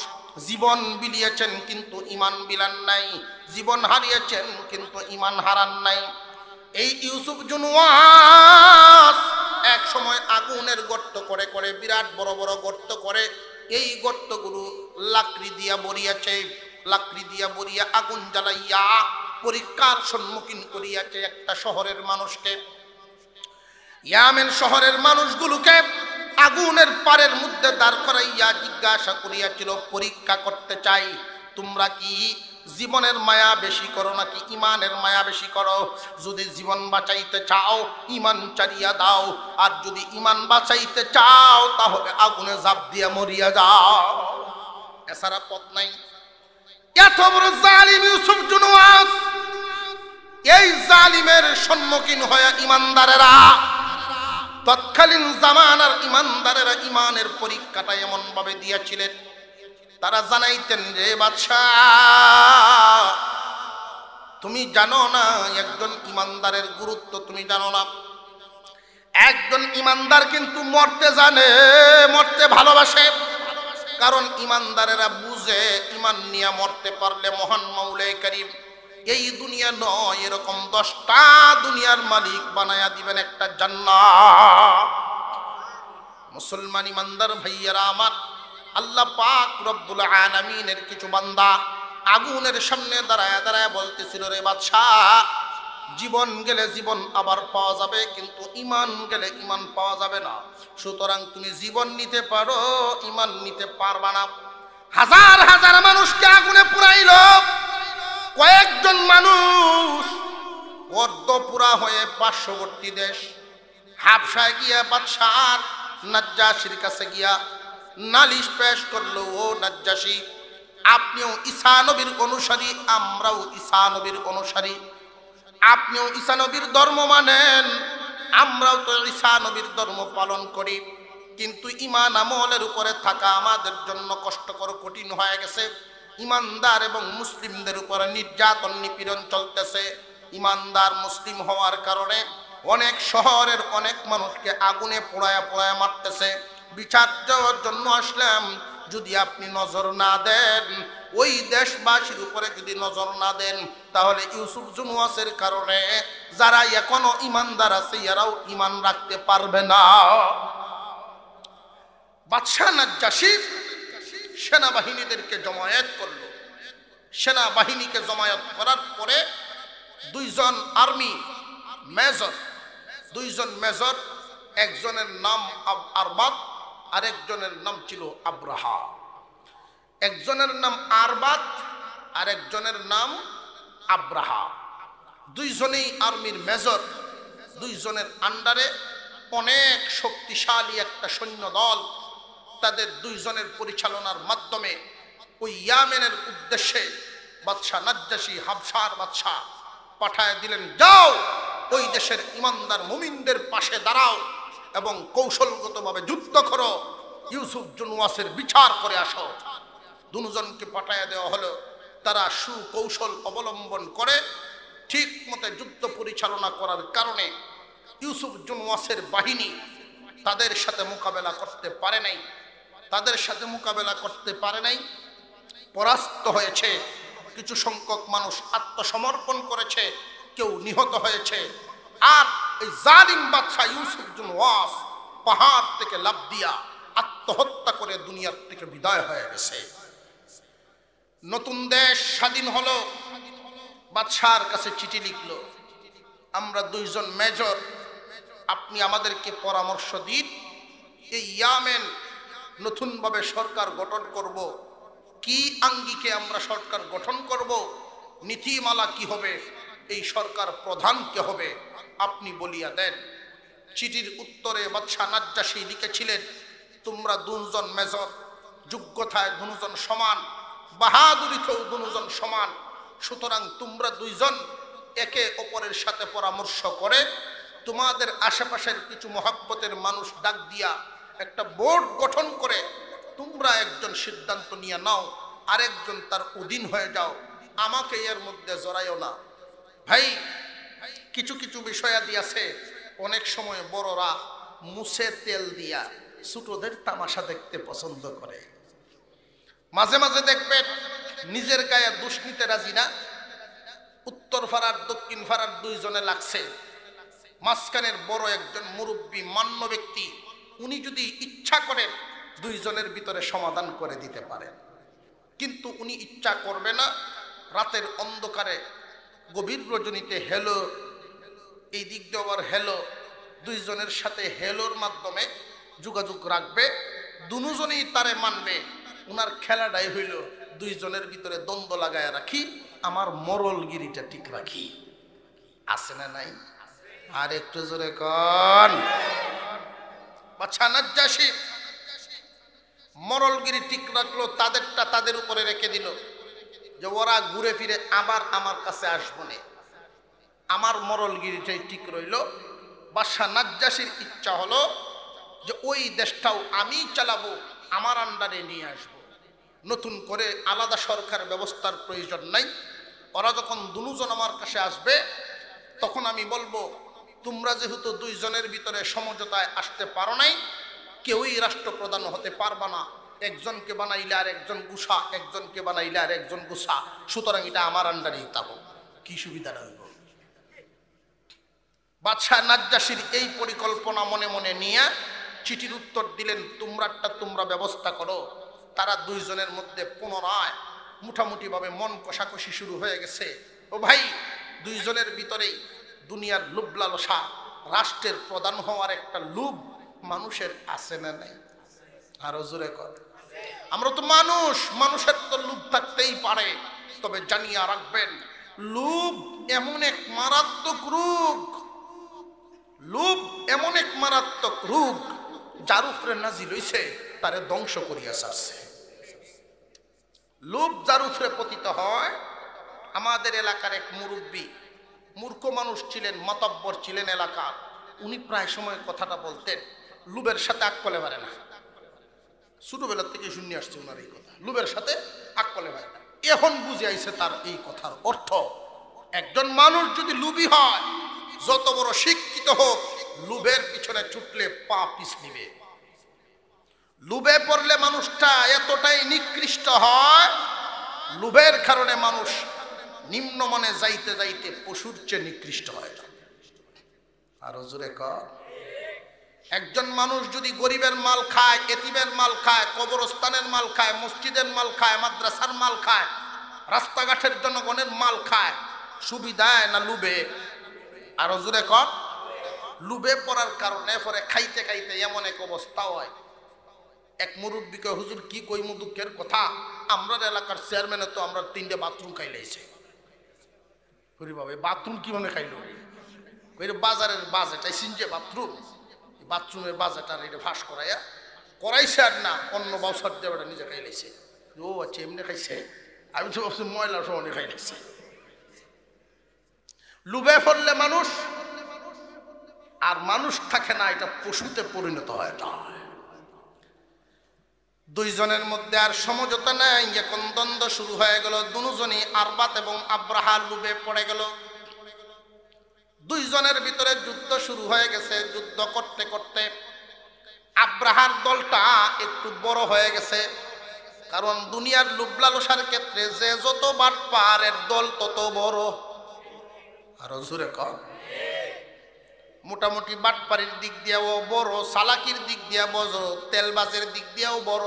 জীবন বিলিয়েছেন কিন্তু ঈমান বিলান নাই, জীবন হারিয়েছেন কিন্তু ঈমান হারান নাই। এই ইউসুফ জুনওয়াস এক সময় আগুনের গর্ত করে করে, বিরাট বড় বড় গর্ত করে, এই গর্তগুলো লাকড়ি দিয়া বরিয়াছে। লাকড়ি দিয়া বরিয়া আগুন জ্বালাইয়া পরীক্ষার সম্মুখীন করিয়াছে একটা শহরের মানুষকে। ইয়ামেন শহরের মানুষগুলোকে আগুনের পারের মধ্যে দাঁড় করাইয়া জিজ্ঞাসা করিয়াছিল, পরীক্ষা করতে চাই তোমরা কি জীবনের মায়া বেশি করো নাকি ঈমানের মায়া বেশি করো? যদি জীবন বাঁচাইতে চাও ঈমান ছাড়িয়া দাও, আর যদি ঈমান বাঁচাইতে চাও তাহলে আগুনে ঝাঁপ দিয়ে মরিয়া যাও, এছাড়া পথ নাই। এত বড় জালিম ইউসুফ জুনওয়াস, এই জালিমের সম্মুখীন হয়ে ঈমানদারেরা, তৎকালীন জামানার ঈমানদারেরা ঈমানের পরীক্ষাটা এমন ভাবে দিয়েছিলেন, তারা জানাইতেন যে বাদশাহ তুমি জানো না একজন ঈমানদারের গুরুত্ব, তুমি জানো না। একজন ঈমানদার কিন্তু মরতে জানে, মরতে ভালোবাসে, কারণ ঈমানদারেরা বুঝে ঈমান নিয়ে মরতে পারলে মহান মাওলাই করিম এই দুনিয়া নয় এরকম 10টা দুনিয়ার মালিক বানায়া দিবেন একটা জান্নাত। মুসলমান ঈমানদার ভাইয়ারা আমার, আল্লাহ পাক রব্বুল আলামিনের কিছু বান্দা আগুনের সামনে দাঁড়ায় দাঁড়ায় বলতেছিল, রে বাদশাহ জীবন গেলে জীবন আবার পাওয়া যাবে, কিন্তু ঈমান গেলে ঈমান পাওয়া যাবে না। সুতরাং তুমি জীবন নিতে পারো, ঈমান নিতে পারবা না। হাজার হাজার মানুষকে আগুনে পুরাইল, কয়েকজন মানুষ অর্ধপুরা হয়ে পার্শ্ববর্তী দেশ হাবশায় গিয়া বাদশাহ নাজ্জাশীর কাছে গিয়া নালিশ পেশ করলো, ও নাজ্জাশী আপনিও ঈসা নবীর অনুসারী, আমরাও ঈসা নবীর অনুসারী। আপনিও ঈসা নবীর ধর্ম মানেন, আমরাও তো ঈসা নবীর ধর্ম পালন করি, কিন্তু ঈমান আমলের উপরে থাকা আমাদের জন্য কষ্টকর, কঠিন হয়ে গেছে। ঈমানদার এবং মুসলিমদের উপরে নির্যাতন নিপীড়ন চলতেছে। ঈমানদার মুসলিম হওয়ার কারণে অনেক শহরের অনেক মানুষকে আগুনে পোড়ায়া পোড়ায়া মারতেছে। বিচার দেওয়ার জন্য আসলাম, যদি আপনি নজর না দেন, ওই দেশবাসীর উপরে যদি নজর না দেন, তাহলে ইউসুফ জুনওয়াসের কারণে যারা এখনো ঈমানদার আছে এরাও ঈমান রাখতে পারবে না। বাদশাহ নাজ্জাশী সেনাবাহিনীদেরকে জমায়েত করলো। সেনাবাহিনীকে জমায়েত করার পরে দুইজন আর্মি মেজর, একজনের নাম আরবাদ, আরেকজনের নাম ছিল আব্রাহা। একজনের নাম আরবাদ আর একজনের নাম আব্রাহা। দুইজনেই আর্মির মেজর। দুইজনের আন্ডারে অনেক শক্তিশালী একটা সৈন্য দল। তাদের দুইজনের পরিচালনার মাধ্যমে ওই ইয়ামেনের উদ্দেশ্যে বাদশাহ নাজ্জাশী, হাবশার বাদশাহ পাঠায় দিলেন, যাও ওই দেশের ইমানদার মুমিনদের পাশে দাঁড়াও এবং কৌশলগতভাবে যুদ্ধ করো, ইউসুফ জুনওয়াসের বিচার করে আসো। দুজনকে পাঠায় দেওয়া হলো। তারা সুকৌশল অবলম্বন করে ঠিক মতো যুদ্ধ পরিচালনা করার কারণে ইউসুফ জুনওয়াসের বাহিনী তাদের সাথে মোকাবেলা করতে পারে নাই। পরাস্ত হয়েছে। কিছু সংখ্যক মানুষ আত্মসমর্পণ করেছে, কেউ নিহত হয়েছে। আর এই জালিম বাদশাহ ইউসুফ জুনওয়াস পাহাড় থেকে লাফ দিয়া আত্মহত্যা করে দুনিয়ার থেকে বিদায় হয়ে গেছে। নতুন দেশ স্বাধীন হলো। বাদশার কাছে চিঠি লিখলো, আমরা দুইজন মেজর, আপনি আমাদেরকে পরামর্শ দিন, এই ইয়ামেন নতুনভাবে সরকার গঠন করব, কি আঙ্গিকে আমরা সরকার গঠন করব, নীতিমালা কি হবে, এই সরকার প্রধান কে হবে, আপনি বলিয়া দেন। চিঠির উত্তরে বাদশাহ নাজ্জাশী লিখেছিলেন, তোমরা দুজন মেজর, যোগ্যতায় দুজন সমান, বাহাদুরিতেও দুজন সমান, সুতরাং তোমরা দুইজন একে অপরের সাথে পরামর্শ করে তোমাদের আশেপাশের কিছু মহব্বতের মানুষ ডাক দিয়া একটা বোর্ড গঠন করে তোমরা একজন সিদ্ধান্ত নিয়ে নাও, আরেকজন তার অধীন হয়ে যাও, আমাকে এর মধ্যে জড়াইও না। ভাই, কিছু কিছু বিষয়াদি আছে, অনেক সময় বড়রা মুছে তেল দিয়া ছোটদের তামাশা দেখতে পছন্দ করে। মাঝে মাঝে দেখবেন নিজের গায়ে দোষ নিতে রাজি না। উত্তর ফাড়ার দক্ষিণ ফাড়ার দুইজনে লাগছে, মাঝখানের বড় একজন মুরব্বী মান্য ব্যক্তি, উনি যদি ইচ্ছা করেন দুইজনের ভিতরে সমাধান করে দিতে পারেন, কিন্তু উনি ইচ্ছা করবে না। রাতের অন্ধকারে গভীর রজনীতে হেলো, এই দিক দিয়ে আবার হেলো, দুইজনের সাথে হেলোর মাধ্যমে যোগাযোগ রাখবে, দুজনেই তারে মানবে। উনার খেলাটাই হইল দুইজনের ভিতরে দ্বন্দ্ব লাগায় রাখি, আমার মরলগিরিটা ঠিক রাখি। আছে না নাই? আর একটু জোরে কন। বাদশাহ নাজ্জাশী মরলগিরি ঠিক রাখলো, তাদেরটা তাদের উপরে রেখে দিল যে ওরা ঘুরে ফিরে আবার আমার কাছে আসবো না, আমার মরলগিরিটাই ঠিক রইল। বাদশাহ নাজ্জাশীর ইচ্ছা হলো যে ওই দেশটাও আমি চালাবো, আমার আন্ডারে নিয়ে আসবো, নতুন করে আলাদা সরকার ব্যবস্থার প্রয়োজন নাই। ওরা যখন দুজন আমার কাছে আসবে তখন আমি বলবো, তোমরা যেহেতু দুইজনের ভিতরে সমঝোতায় আসতে পারো নাই, কেউই রাষ্ট্রপ্রধান হতে পারবা না, একজনকে বানাইলে আর একজন গুসা, একজনকে বানাইলে আর একজন গুসা, সুতরাং এটা আমার আন্ডারেই তাবো। কি সুবিধাটা হইব? বাদশাহ নাজ্জাশীর এই পরিকল্পনা মনে মনে নিয়ে চিঠির উত্তর দিলেন, তোমরা ব্যবস্থা করো। তারা দুইজনের মধ্যে পুনরায় মুঠামুঠি ভাবে মন কষাকষি শুরু হয়ে গেছে। ও ভাই, দুইজনের ভিতরেই দুনিয়ার লোভ লালসা, রাষ্ট্রের প্রধান হওয়ার একটা লোভ মানুষের আছে না নাই? আরো জোরে কর। আমরা তো মানুষ, মানুষের তো লোভ থাকতেই পারে, তবে জানিয়া রাখবেন লোভ এমন এক মারাত্মক রোগ, লোভ এমন এক মারাত্মক রোগ যার উপরে নাজিল হইছে তারে ধ্বংস করিয়া ছাড়ছে। লোভ যার উপরে পতিত হয়, আমাদের এলাকার এক মুরব্বী, মূর্খ মানুষ ছিলেন, মাতব্বর ছিলেন এলাকার, উনি প্রায় সময় কথাটা বলতেন, লোভের সাথে আকলে পারে না। ছোটবেলার থেকে শুনে আসছে ওনার এই কথা, লোভের সাথে আকলে পারে না। এখন বুঝে আইছে তার এই কথার অর্থ। একজন মানুষ যদি লোভী হয়, যত বড় শিক্ষিত হোক, লোভের পিছনে ছুটলে পা পিছলিবে। লোভে পড়লে মানুষটা এতটাই নিকৃষ্ট হয়, লোভের কারণে মানুষ নিম্নমানে যাইতে যাইতে পশুর চেয়ে নিকৃষ্ট হয়। আরো জোরে কর। একজন মানুষ যদি গরিবের মাল খায়, এতিমের মাল খায়, কবরস্থানের মাল খায়, মসজিদের মাল খায়, মাদ্রাসার মাল খায়, রাস্তাঘাটের জনগণের মাল খায়, সুবিধায় না লোভে? আরো জোরে কর। লোভে পড়ার কারণে পরে খাইতে খাইতে এমন এক অবস্থা হয়, এক মুরব্বীকে, হুজুর কি কইমু দুঃখের কথা, আমরা এলাকার চেয়ারম্যানে তো আমরা 3টে বাথরুম খাইলাইছে। হরি বাবা, বাথরুম কি মনে খাইলো? বাজারের বাজেট আইসিন যে বাথরুম, বাথরুমের বাজেট আর এটা ফাঁস করাইছে আর না, অন্য বাউসার দেওয়াটা নিজে খাইলাইছে। ও আচ্ছা, এমনি খাইছে। আমি তো ভাবছি ময়লা সহ খাইলাইছে। লুবে পড়লে মানুষ আর মানুষ থাকে না, এটা পশুতে পরিণত হয়। দুইজনের মধ্যে আর সমঝোতা নাই, এখন দ্বন্দ্ব শুরু হয়ে গেল। দুজনই আরবাত এবং আব্রাহা লুবে পড়ে গেল। দুইজনের ভিতরে যুদ্ধ শুরু হয়ে গেছে। যুদ্ধ করতে করতে আব্রাহার দলটা একটু বড় হয়ে গেছে, কারণ দুনিয়ার লোভ লালসার ক্ষেত্রে যে যত বাটপার এর দল তত বড়। আরো জোরে কর। মোটামুটি বাটপারির দিক দিয়েও বড়, সালাকির দিক দিয়া বড়, তেলবাজের দিক দিয়েও বড়।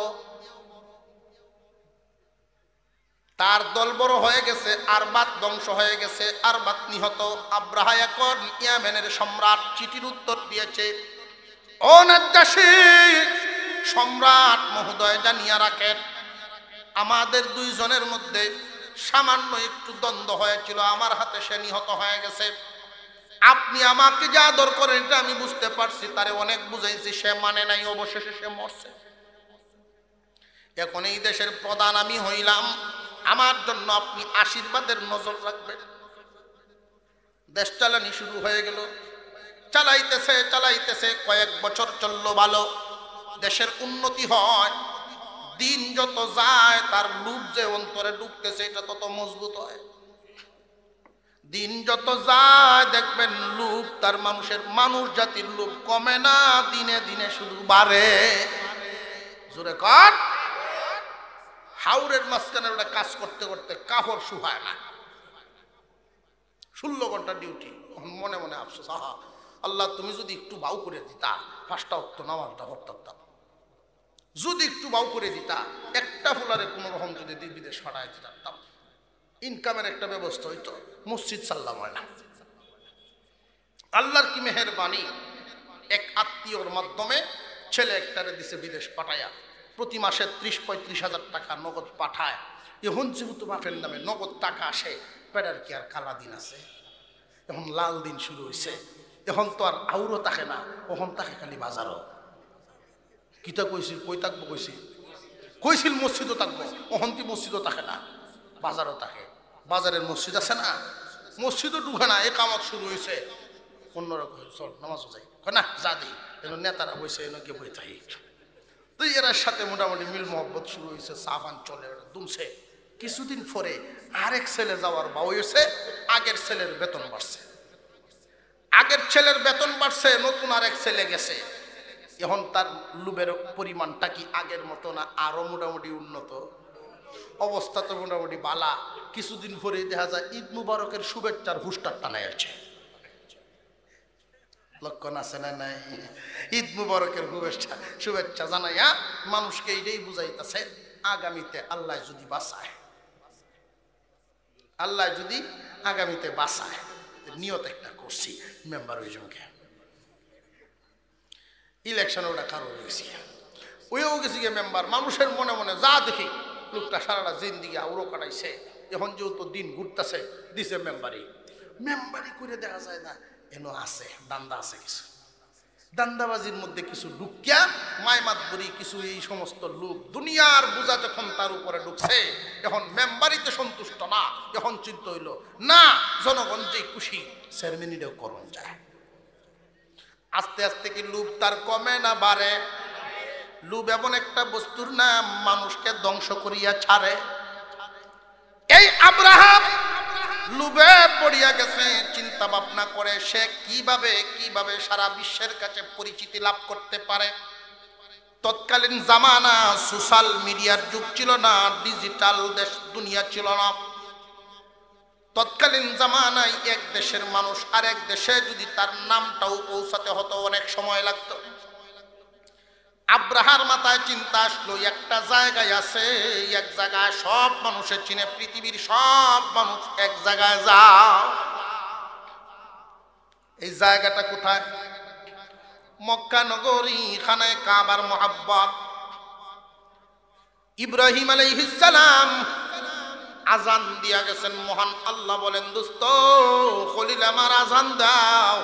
তার দল বড় হয়ে গেছে, আরবাত ধ্বংস হয়ে গেছে, আরবাত নিহত। আব্রাহা এখন ইয়ামেনের সম্রাট চিঠির উত্তর দিয়েছে, ও নাজ্জাশী সম্রাট মহোদয়, জানিয়া রাখেন আমাদের দুইজনের মধ্যে সামান্য একটু দ্বন্দ্ব হয়েছিল, আমার হাতে সে নিহত হয়ে গেছে। আপনি আমাকে যা আদর করেন এটা আমি বুঝতে পারছি, তারে অনেক বুঝাইছি, সে মানে নাই, অবশেষে সে মরছে। এখন এই দেশের প্রধান আমি হইলাম, আমার জন্য আপনি আশীর্বাদের নজর রাখবেন। দেশ চালানি শুরু হয়ে গেল। চালাইতেছে চালাইতেছে, কয়েক বছর চললো ভালো, দেশের উন্নতি হয়। দিন যত যায় তার লোভ যে অন্তরে ঢুকতেছে এটা তত মজবুত হয়। দিন যত যায় দেখবেন লোভ তার মানুষ জাতির লোভ কমে না, দিনে দিনে শুধু বাড়ে। জোরে কর। হাওরের মাঝখানে ওটা কাজ করতে করতে কাহর শুহায় না। 16 ঘন্টা ডিউটি, মনে মনে আফসোস, আহা আল্লাহ তুমি যদি একটু বাউ করে দিতা, 5টা ওয়াক্ত নামাজটা পড়তাম, যদি একটু বাউ করে দিতা, একটা ফুলারে কোনো রকম যদি বিদেশ পাঠায় দিতাম, ইনকামের একটা ব্যবস্থা হইতো, মসজিদ সাল্লাম হয় না। আল্লাহর কি মেহেরবানি, এক আত্মীয়র মাধ্যমে ছেলে একটারে দিছে বিদেশ পাঠায়া, প্রতি মাসে 30-35 হাজার টাকা নগদ পাঠায়। এখন যেহেতু বাপের নামে নগদ টাকা আসে, পেটার কি আর কালা দিন আছে? এখন লাল দিন শুরু হয়েছে। এখন তো আর আউরও থাকে না, ওখান থাকে খালি বাজারও। কিতা কইছিল, কই থাকবো কইছিল মসজিদও থাকবো, ওখান কি মসজিদও থাকে না, বাজারও থাকে। বাজারের মসজিদ আছে না, মসজিদও ঢুকে না, এ কামত শুরু হয়েছে। অন্যরকম চল নামাজও যাই না, যা দিই এন নেতারা বসে এনে গিয়ে বই থাকি। তো এরার সাথে মোটামুটি মিল মহব্বত শুরু হয়েছে, সাফান চলে দুমছে। কিছুদিন পরে আরেক ছেলে যাওয়ার বা হয়েছে, আগের ছেলের বেতন বাড়ছে। আগের ছেলের বেতন বাড়ছে, নতুন আরেক ছেলে গেছে। এখন তার লুবের পরিমাণটা কি আগের মতো না আরো মোটামুটি উন্নত? অবস্থা তো মোটামুটি বালা। কিছুদিন পরেই দেখা যায় ঈদ মুবারকের শুভেচ্ছার হুস্টার টানাই আছে। লক্ষণ আছে না নাই? ঈদ মুবারকের শুভেচ্ছা জানাইয়া মানুষকে এইটাই বুঝাইতেছে, আগামীতে আল্লাহ যদি বাঁচায়, আল্লাহ যদি আগামীতে বাঁচায়, নিয়ত একটা করছি মেম্বার ওই জনকে ইলেকশন ওটা কারো হয়ে গেছি, ওইও গেছি গিয়ে মেম্বার। মানুষের মনে মনে যা দেখি লোকটা সারাটা জিন্দিগি আউরো কাটাইছে, এখন যেহেতু দিন ঘুরতেছে দিছে মেম্বারি করে দেখা যায় না, এন আছে দান্দা আছে, কিছু দান্দাবাজির মধ্যে কিছু ঢুকিয়া মাইমাতবরি কিছু এই সমস্ত লোক দুনিয়ার বোঝা যখন তার উপরে ঢুকছে, এখন মেম্বারিতে সন্তুষ্ট না, এখন চিন্তা হইল না জনগণ যে খুশি সেরেমনিটাও করণ যায়। আস্তে আস্তে কি লোভ তার কমে না বাড়ে? লোভ এমন একটা বস্তুর নাম মানুষকে ধ্বংস করিয়া ছাড়ে। এই আব্রাহাম লোভে পড়িয়া গেছে, চিন্তা ভাবনা করে সে কিভাবে সারা বিশ্বের কাছে পরিচিতি লাভ করতে পারে। তৎকালীন জামানা সোশ্যাল মিডিয়ার যুগ ছিল না, ডিজিটাল দুনিয়া ছিল না। তৎকালীন জামানায় এক দেশের মানুষ আরেক দেশে যদি তার নামটাও পৌঁছাতে হতো অনেক সময় লাগতো। আব্রাহার মাথায় চিন্তা আসলো, একটা জায়গায় আছে, এক জায়গায় সব মানুষের চিনে, পৃথিবীর সব মানুষ এক জায়গায় যাও। এই জায়গাটা কোথায়? মক্কা নগরী, খানায় কাবার মহাব্বত। ইব্রাহিম আলাইহিস সালাম আজান দিয়া গেছেন। মহান আল্লাহ বলেন, দোস্ত খলিল আমার আজান দাও।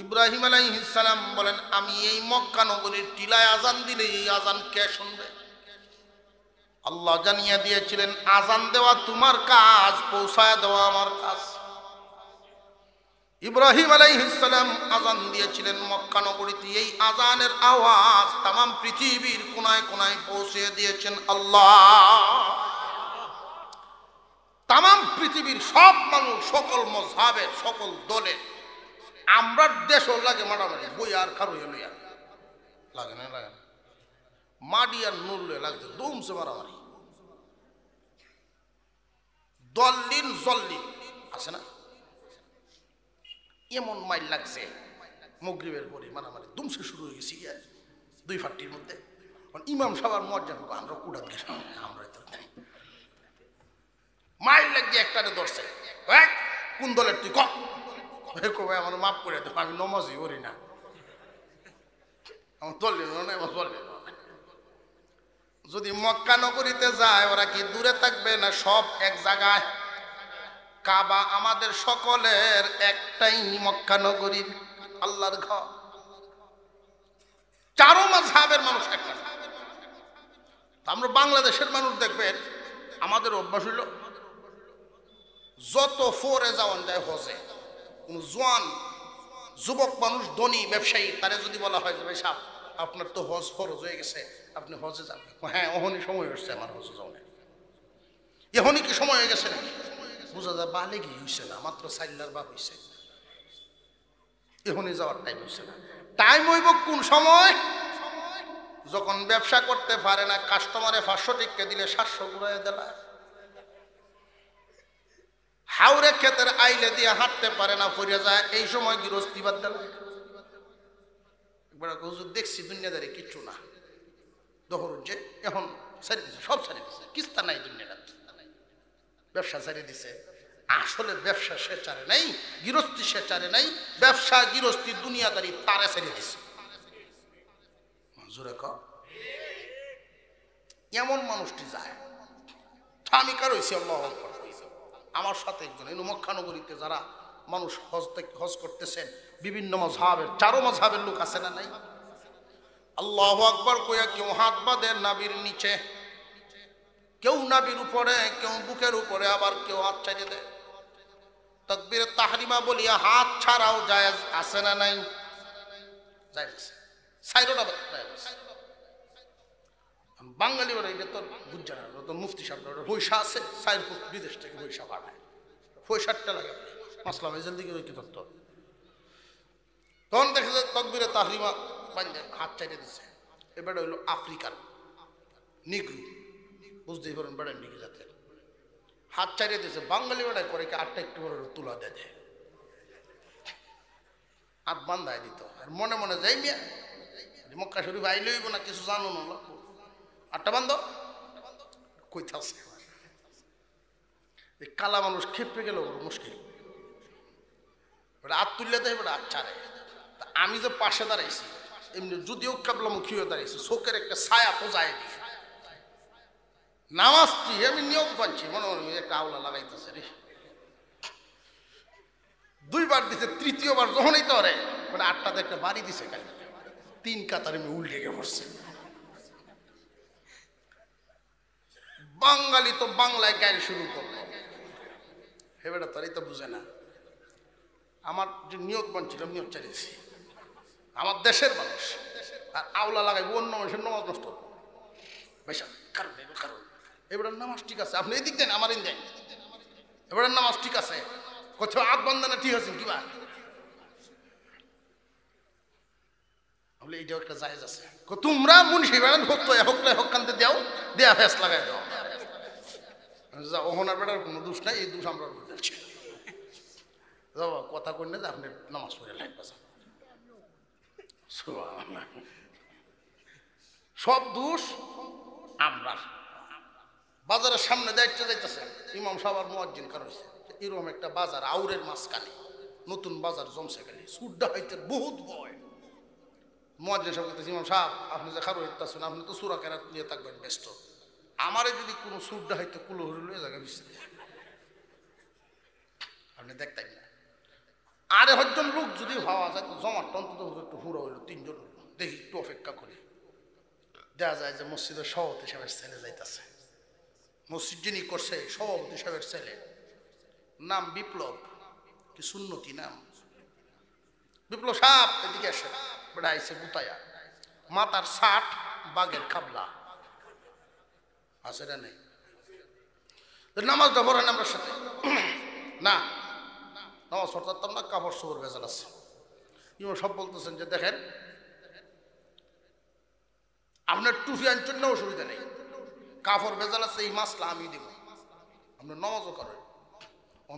ইব্রাহিম আলাইহিস সালাম বলেন, আমি এই মক্কা নগরীর টিলায় আজান দিলে এই আজান কে শুনবে? আল্লাহ জানিয়ে দিয়েছিলেন, আজান দেওয়া তোমার কাজ, পৌঁছায় দেওয়া আমার কাজ। ইব্রাহিম আলাইহিস সালাম আজান দিয়েছিলেন মক্কা নগরীতে। এই আজানের আওয়াজ তামাম পৃথিবীর কোনায় কোনায় পৌঁছে দিয়েছেন আল্লাহ। তামাম পৃথিবীর সব মানুষ, সকল মযহাবের, সকল দলের, আমরা দেশও লাগে মারামারি, বই আর খারুই লইয়া লাগে না, লাগে না, মাডি আর নুর লইয়া লাগছে, দুমছে মারামারি। দল্লিন জল্লিন আছে না, এমন মাইল লাগছে মাগরিবের পরে মারামারি দুমছে শুরু হয়ে গেছে দুই ফাট্টির মধ্যে। ইমাম সাহেব মর্যাদা আমরা কুড়াত গেছিলাম, আমরা তো মাইল লাগিয়ে একটারে ধরছে, কোন দলের তুই কবে আমার মাফ করে দেবো, আমি নমাজই করি না, আমার দলের না, আমার দলের। যদি মক্কা নগরীতে যায় ওরা কি দূরে থাকবে না সব এক জায়গায়? কাবা আমাদের সকলের একটাই মক্কা নগরীর আল্লাহর ঘর। চারো মাযহাবের মানুষ একটা। আমরা বাংলাদেশের মানুষ দেখবেন আমাদের অভ্যাস হইল যত ফোরে যাওয়ান যায় হজে, কোন জোয়ান যুবক মানুষ ধনী ব্যবসায়ী তারে যদি বলা হয় যে ভাই সাহেব আপনার তো হজ ফরজ হয়ে গেছে, আপনি হজে যাবেন, হ্যাঁ ওহনি সময় হচ্ছে আমার হজে যাওয়া, এখনই কি সময় হয়ে গেছে নাকি? বুঝা যায় বালে কি হয়েছে না, মাত্র সাইল্লার বাপ হয়েছে, এখনই যাওয়ার টাইম হয়েছে না। টাইম হইব কোন সময়? যখন ব্যবসা করতে পারে না, কাস্টমারে 500 টিকা দিলে 700 ঘুরাই দেয়, হাওড়ে ক্ষেতের আইলে দিয়ে হাঁটতে পারে না, পড়ে যায়, এই সময় গৃহস্থী বাদ দেয়। একবার হুজুর দেখছি দুনিয়াদারি কিচ্ছু না, দহরুন যে এখন ছাড়ি দিছে, সব ছাড়ি দিছে, কিস্তা নাই দুনিয়াটা, ব্যবসা ছাড়ি দিছে। আসলে ব্যবসা সে চারে নাই, গৃহস্থী সে চারে নাই, ব্যবসা গৃহস্থী দুনিয়াদারি তারে ছেড়ে দিছে। জোরে ক, এমন মানুষটি যায়। আমি কার হইছি আল্লাহু আকবার। আমার সাথে একজন এই মক্কা নগরীতে যারা মানুষ হজ করতেছেন, বিভিন্ন মাযহাবের, চারো মাযহাবের লোক আছে না নাই? আল্লাহু আকবার কইয়া কেউ হাত বাঁধে নাভির নিচে, কেউ নাভির উপরে, কেউ বুকের উপরে, আবার কেউ হাত ছাড়িয়ে দেয়। তাকবীরে তাহরিমা বলিয়া হাত ছাড়াও জায়েজ আছে না নাই? জায়েজ আছে, সাইরোটা জায়েজ। বাঙালি ওরা এটা তো বুঝছে না, তো মুফতি সাহেব পয়সা আছে, সাইরপুর বিদেশ থেকে পয়সা পাঠায়, পয়সাটা লাগে মাসলা ভেজাল দিকে ওই কি তত্ত্ব। তখন দেখে যায় তাকবীরে তাহরিমা বান্ধে হাত ছাড়িয়ে দিচ্ছে। এবার হইলো আফ্রিকান নিগ্রু, বুঝতেই পারেন বেড়ান দিকে যাতে হাত ছাড়িয়ে দিয়েছে। বাঙালি বেড়ায় করে কি আটটা একটু করে তুলা দেয়, হাত বান্ধায় দিত, আর মনে মনে যাই মিয়া মক্কা শরীফ আইলে হইব না, কিছু জানো না, আটটা বান্ধ কইতাছে। কালা মানুষ খেপে গেল বড় মুশকিল, হাত তুললে দেয় বেটা হাত ছাড়ে। আমি যে পাশে দাঁড়াইছি, এমনি যদিও কাবলামুখী হয়ে দাঁড়িয়েছি, চোখের একটা ছায়া পোজায় দিই। নামাজটি আমি নিয়ম পাচ্ছি, মনে মনে একটা আওলা লাগাইতেছে রে, দুইবার দিছে, তৃতীয়বার যখনই তো রে মানে আটটাতে একটা বাড়ি দিছে, খালি 3 কাতার আমি উল্টে গিয়ে পড়ছে। বাঙালি তো বাংলায় গাইল শুরু করলো, হেবেটা তারই তো বুঝে না। আমার যে নিয়ত বানছিলাম নিয়ত চালিয়েছি, আমার দেশের মানুষ, আর আওলা লাগাইব অন্য মানুষের নামাজ নষ্ট বেশা কারণ কারণ। এবার নামাজ ঠিক আছে, আপনি এদিক দেন আমার ইন দেন, এবার নামাজ ঠিক আছে, কোথাও হাত বান্ধানা ঠিক আছে কিবা, বলে এইটাও একটা জায়েজ আছে। তোমরা মুন্সি বেড়ান ভক্ত হকান্তে দেও, দেয়া ফেস লাগাই দাও, ওহনার বেড়ার কোনো দোষ নাই, এই দোষ আমরা বলছি। কথা কই না যে আপনি নামাজ পড়ে লাগবে, সব দোষ আমরা। বাজারের সামনে দায়িত্ব যাইতেছে ইমাম সাহেব মুয়াজ্জিন কার হয়েছে, এরকম একটা বাজার আউরের মাঝখানে নতুন বাজার জমছে গেলে সুড্ডা হইতে বহুত ভয়, মুয়াজ্জিন সাহেব বলতেছে, ইমাম সাহেব আপনি যে খারো ইত্তাছেন, আপনি তো সূরা কেরাত নিয়ে থাকবেন ব্যস্ত, আমারে যদি কোনো সুরটা হয়তো কুলো হরে লয়ে জায়গা বিশে আপনি দেখতেন না। আরে হজন লোক যদি ভাবা যায় তো জমাট অন্তত একটু হুড়ো হইলো, তিনজন হইলো, দেখি একটু অপেক্ষা করি। দেখা যায় যে মসজিদের সভাপতি সাহেবের ছেলে যাইতেছে, মসজিদ যিনি করছে সভাপতি সাহেবের ছেলে, নাম বিপ্লব, কি সুন্নতি নাম। বিপ্লব সাহেব এদিকে আসে, বেড়া আইসে গুতায়া, মাতার 60 বাঘের খাবলা আছে না নেই, নামাজটা পড়েন আমার সাথে। না নামাজ পড়তাম না, কাপড় চোপড় ভেজাল আছে। ইমাম সব বলতেছেন যে দেখেন আপনার টুপি আনছেন না, অসুবিধা নেই, কাপড় ভেজাল আছে, এই মাসলা আমি দিব, আপনার নামাজও করেন।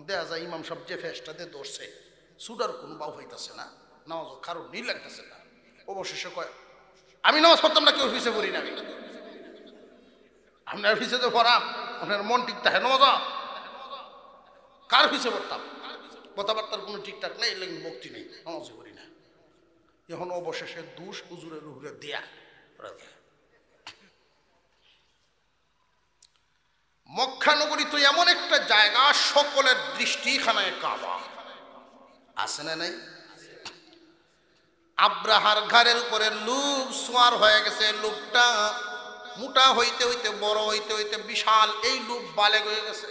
দেখা যায় ইমাম সব যে ফেসটাতে ধরছে সুডার কোনো বাউ হইতেছে না, নামাজও কারো নীল লাগতেছে না। অবশেষে কয় আমি নামাজ পড়তাম না, কেউ অফিসে পড়ি না, আমি আপনার অফিসে তো পড়াম, আপনার মন ঠিক থাকে নামাজ কার অফিসে পড়তাম, কথাবার্তার কোনো ঠিকঠাক নেই, এলে ভক্তি নেই, নামাজও করি না। এখন অবশেষে দুষ হুজুরের উপরে দেয়া। মক্কা নগরী তো এমন একটা জায়গা, সকলের দৃষ্টিখানায় কাবা আছে না নাই? আব্রাহার ঘাড়ের উপরে লুপ সোয়ার হয়ে গেছে, লুপটা মোটা হইতে হইতে বড় হইতে হইতে বিশাল, এই লুপ বালেগ হয়ে গেছে।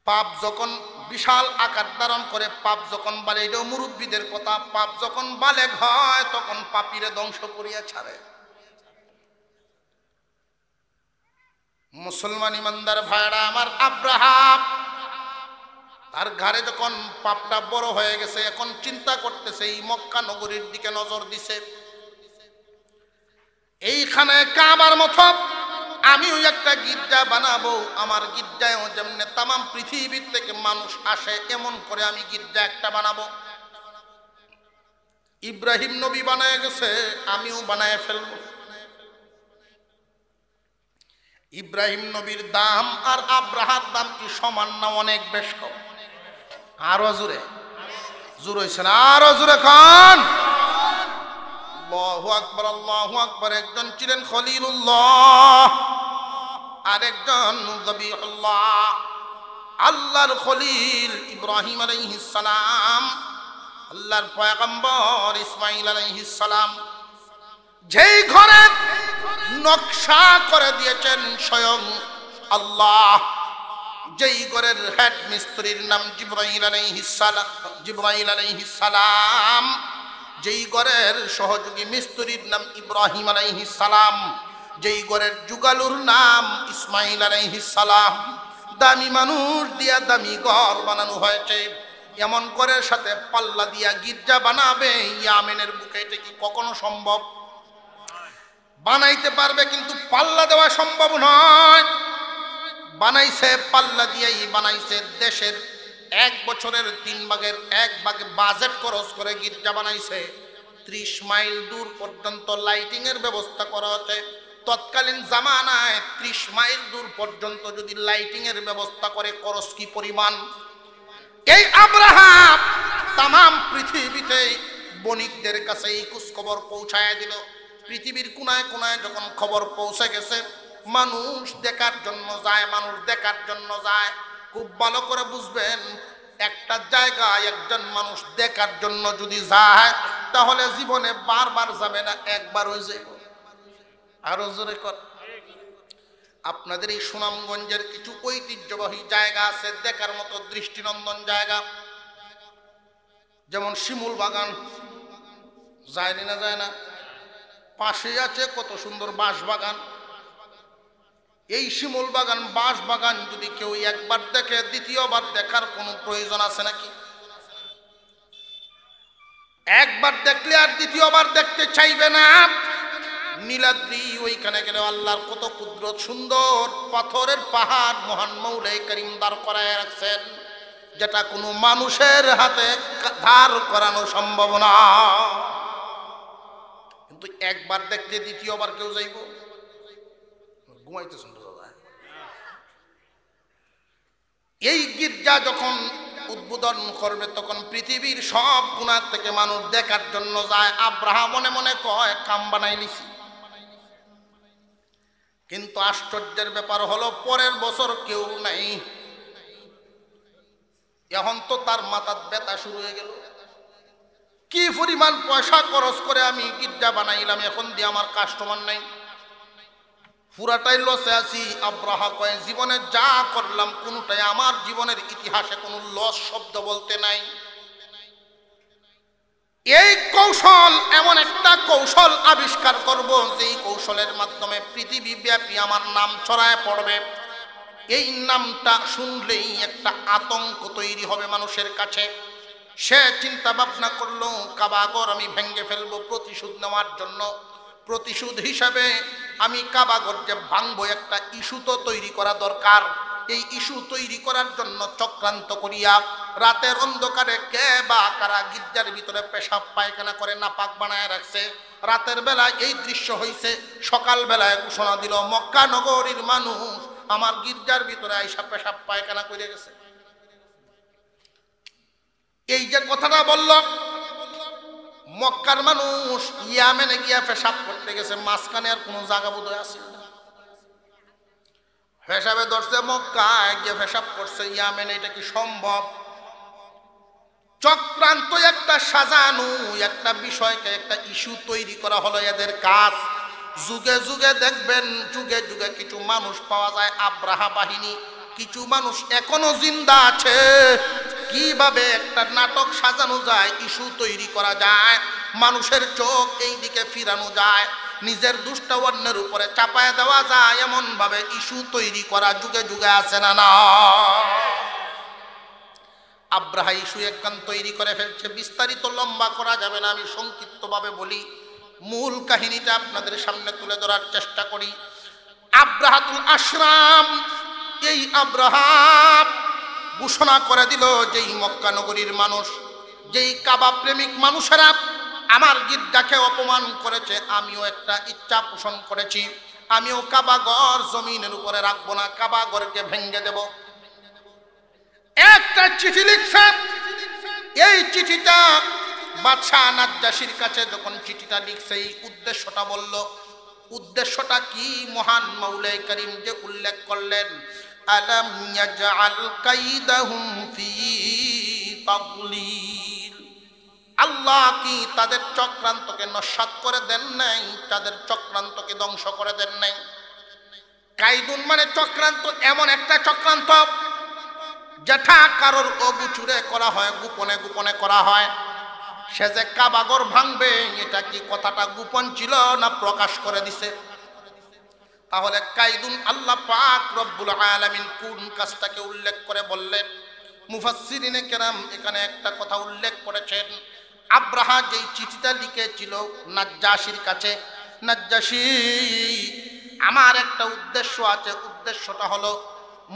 পাপ যখন বিশাল আকার ধারণ করে, পাপ যখন বালে, এটাও মুরব্বীদের কথা, পাপ যখন বালেগ হয় তখন পাপীরে ধ্বংস করিয়া ছাড়ে। মুসলমান ইমানদার ভাইরা আমার, আব্রাহাম তার ঘাড়ে যখন পাপটা বড় হয়ে গেছে, এখন চিন্তা করতেছে, এই মক্কা নগরীর দিকে নজর দিছে, এইখানে কাবার মতো আমিও একটা গির্জা বানাবো, আমার গির্জায়ও যেমন তামাম পৃথিবীর থেকে মানুষ আসে, এমন করে আমি গির্জা একটা বানাবো। ইব্রাহিম নবী বানায় গেছে, আমিও বানায় ফেলবো। ইব্রাহিম নবীর দাম আর আব্রাহার দাম কি সমান না অনেক বেশ কম? আরো জোরে জোর হইছে না, আরো জোরে খান আল্লাহু আকবার, আল্লাহু আকবার। একজন ছিলেন খলিলুল্লাহ, আরেকজন যবিহুল্লাহ। আল্লাহর খলিল ইব্রাহিম আলাইহিস সালাম, আল্লাহর পয়গম্বর ইসমাঈল আলাইহিস সালাম, যেই ঘরে নকশা করে দিয়েছেন স্বয়ং আল্লাহ, যেই ঘরের হেড মিস্ত্রির নাম জিবরাইল আলাইহিস সালাম, জিবরাইল আলাইহিস সালাম, যেই ঘরের সহযোগী মিস্ত্রির নাম ইব্রাহিম আলাইহিস সালাম, যেই ঘরের যুগালুর নাম ইসমাঈল আলাইহিস সালাম। দামি মানুষ দিয়া দামি ঘর বানানো হয়েছে, এমন ঘরের সাথে পাল্লা দিয়া গির্জা বানাবে ইয়ামেনের বুকে, এটা কি কখনো সম্ভব? বানাইতে পারবে কিন্তু পাল্লা দেওয়া সম্ভব নয়। বানাইছে পাল্লা দিয়েই বানাইছে, দেশের 1 বছরের 3 ভাগের 1 ভাগ বাজেট খরচ করে গির্জা বানাইছে। 30 মাইল দূর পর্যন্ত লাইটিং এর ব্যবস্থা করা হচ্ছে। তৎকালীন জামানায় 30 মাইল দূর পর্যন্ত যদি লাইটিং এর ব্যবস্থা করে, খরচ কি পরিমাণ! এই আব্রাহাম তামাম পৃথিবীতে বণিকদের কাছে এই খোঁজখবর পৌঁছায় দিল। পৃথিবীর কোনায় কোনায় যখন খবর পৌঁছে গেছে, মানুষ দেখার জন্য যায়, মানুষ দেখার জন্য যায়। খুব ভালো করে বুঝবেন, একটা জায়গায় একজন মানুষ দেখার জন্য যদি যায়, তাহলে জীবনে বারবার যাবে না, একবার হয়ে যাবে। আরো জোরে কর। আপনাদের এই সুনামগঞ্জের কিছু ঐতিহ্যবাহী জায়গা আছে দেখার মতো, দৃষ্টিনন্দন জায়গা, যেমন শিমুল বাগান, যায়নি না যায় না? পাশে আছে কত সুন্দর বাঁশ বাগান। এই শিমুল বাগান, বাঁশ বাগান যদি কেউ একবার দেখে, দ্বিতীয়বার দেখার কোনো প্রয়োজন আছে নাকি? একবার দেখলে আর দ্বিতীয়বার দেখতে চাইবে না। নীলাদ্রি, ওইখানে গেলে আল্লাহর কত কুদরত, সুন্দর পাথরের পাহাড় মহান মৌলাই করিম দাঁড় করায় রাখছেন, যেটা কোনো মানুষের হাতে ধার করানো সম্ভব না। কিন্তু একবার দেখলে দ্বিতীয়বার কেউ যাইব? ঘুমাইতেছেন বোঝা যায়। এই গির্জা যখন উদ্বোধন করবে তখন পৃথিবীর সব কোণা থেকে মানুষ দেখার জন্য যায়। আব্রাহা মনে মনে কয় কাম বানাই লিছি। কিন্তু আশ্চর্যের ব্যাপার হলো পরের বছর কেউ নাই। এখন তো তার মাথার ব্যথা শুরু হয়ে গেল। কি পরিমাণ পয়সা খরচ করে আমি গির্জা বানাইলাম, এখন দিয়ে আমার কাস্টমার নাই, পুরাটাই লসে আছি। আব্রাহা কয় জীবনে যা করলাম কোনটাই আমার জীবনের ইতিহাসে কোনো লস শব্দ বলতে নাই। এই কৌশল, এমন একটা কৌশল আবিষ্কার করব যেই কৌশলের মাধ্যমে পৃথিবী ব্যাপী আমার নাম ছড়ায় পড়বে। এই নামটা শুনলেই একটা আতঙ্ক তৈরি হবে মানুষের কাছে। সে চিন্তা ভাবনা করলো কাবাগর আমি ভেঙে ফেলবো প্রতিশোধ নেওয়ার জন্য। প্রতিশোধ হিসাবে আমি কাবাগর যে ভাঙবো একটা ইস্যু তো তৈরি করা দরকার। এই ইস্যু তৈরি করার জন্য চক্রান্ত করিয়া রাতের অন্ধকারে কে বা কারা গির্জার ভিতরে পেশাব পায়খানা করে নাপাক বানায় রাখছে। রাতের বেলায় এই দৃশ্য হইছে, সকাল বেলায় ঘোষণা দিল মক্কা নগরীর মানুষ আমার গির্জার ভিতরে আইসা পেশাব পায়খানা করে গেছে। এই যে কথাটা বলল, মক্কার মানুষ ইয়ামেনে গিয়া পেশাব করতে গেছে, মাঝখানে আর কোনো জায়গা বোধহয় আছে না। পেশাবে ধরছে মক্কায় গিয়ে পেশাব করছে ইয়ামেনে, এটা কি সম্ভব? চক্রান্ত একটা সাজানো একটা বিষয়কে একটা ইস্যু তৈরি করা হলো এদের কাজ। যুগে যুগে দেখবেন, যুগে যুগে কিছু মানুষ পাওয়া যায় আব্রাহা বাহিনী, কিছু মানুষ এখনো জিন্দা আছে। কিভাবে একটা নাটক সাজানো যায়, ইস্যু তৈরি করা যায়, মানুষের চোখ এই দিকে ফিরানো যায়, নিজের দুষ্ট অন্যের উপরে চাপায় দেওয়া যায়, এমন ভাবে ইস্যু তৈরি করা যুগে যুগে আছে না না? আব্রাহা ইস্যু একখান তৈরি করে ফেলছে। বিস্তারিত লম্বা করা যাবে না, আমি সংক্ষিপ্তভাবে বলি, মূল কাহিনীটা আপনাদের সামনে তুলে ধরার চেষ্টা করি। আব্রাহাতুল আশরাম, এই আব্রাহা ঘোষণা করে দিল যেই মক্কা নগরীর মানুষ, যেই কাবা প্রেমিক মানুষেরা আমার গির্জাকে অপমান করেছে, আমিও একটা ইচ্ছা পোষণ করেছি, আমিও কাবাগর জমিনের উপরে রাখবো না, কাবাগরকে ভেঙে দেব। একটা চিঠি লিখছে। এই চিঠিটা বাদশাহ নাজ্জাশীর কাছে যখন চিঠিটা লিখছে, এই উদ্দেশ্যটা বলল। উদ্দেশ্যটা কি? মহান মাওলাই করিম যে উল্লেখ করলেন, আলাম ইয়াজআল কাইদাহুম ফি তাদলিল। আল্লাহ কি তাদের চক্রান্তকে নস্যাৎ করে দেন নাই? তাদের চক্রান্তকে ধ্বংস করে দেন নাই? কাইদুন মানে চক্রান্ত, এমন একটা চক্রান্ত যেটা কারোর অগোচরে করা হয়, গোপনে গোপনে করা হয়। সে যে কাবাগর ভাঙবে, এটা কি কথাটা গোপন ছিল না প্রকাশ করে দিছে? তাহলে কাইদুন আল্লাহ পাক রব্বুল আলামিন কোন কাজটাকে উল্লেখ করে বললেন? মুফাসসিরিনে কেরাম এখানে একটা কথা উল্লেখ করেছেন। আব্রাহা যেই চিঠিটা লিখেছিল নাজ্জাশীর কাছে, নাজ্জাশী আমার একটা উদ্দেশ্য আছে, উদ্দেশ্যটা হলো,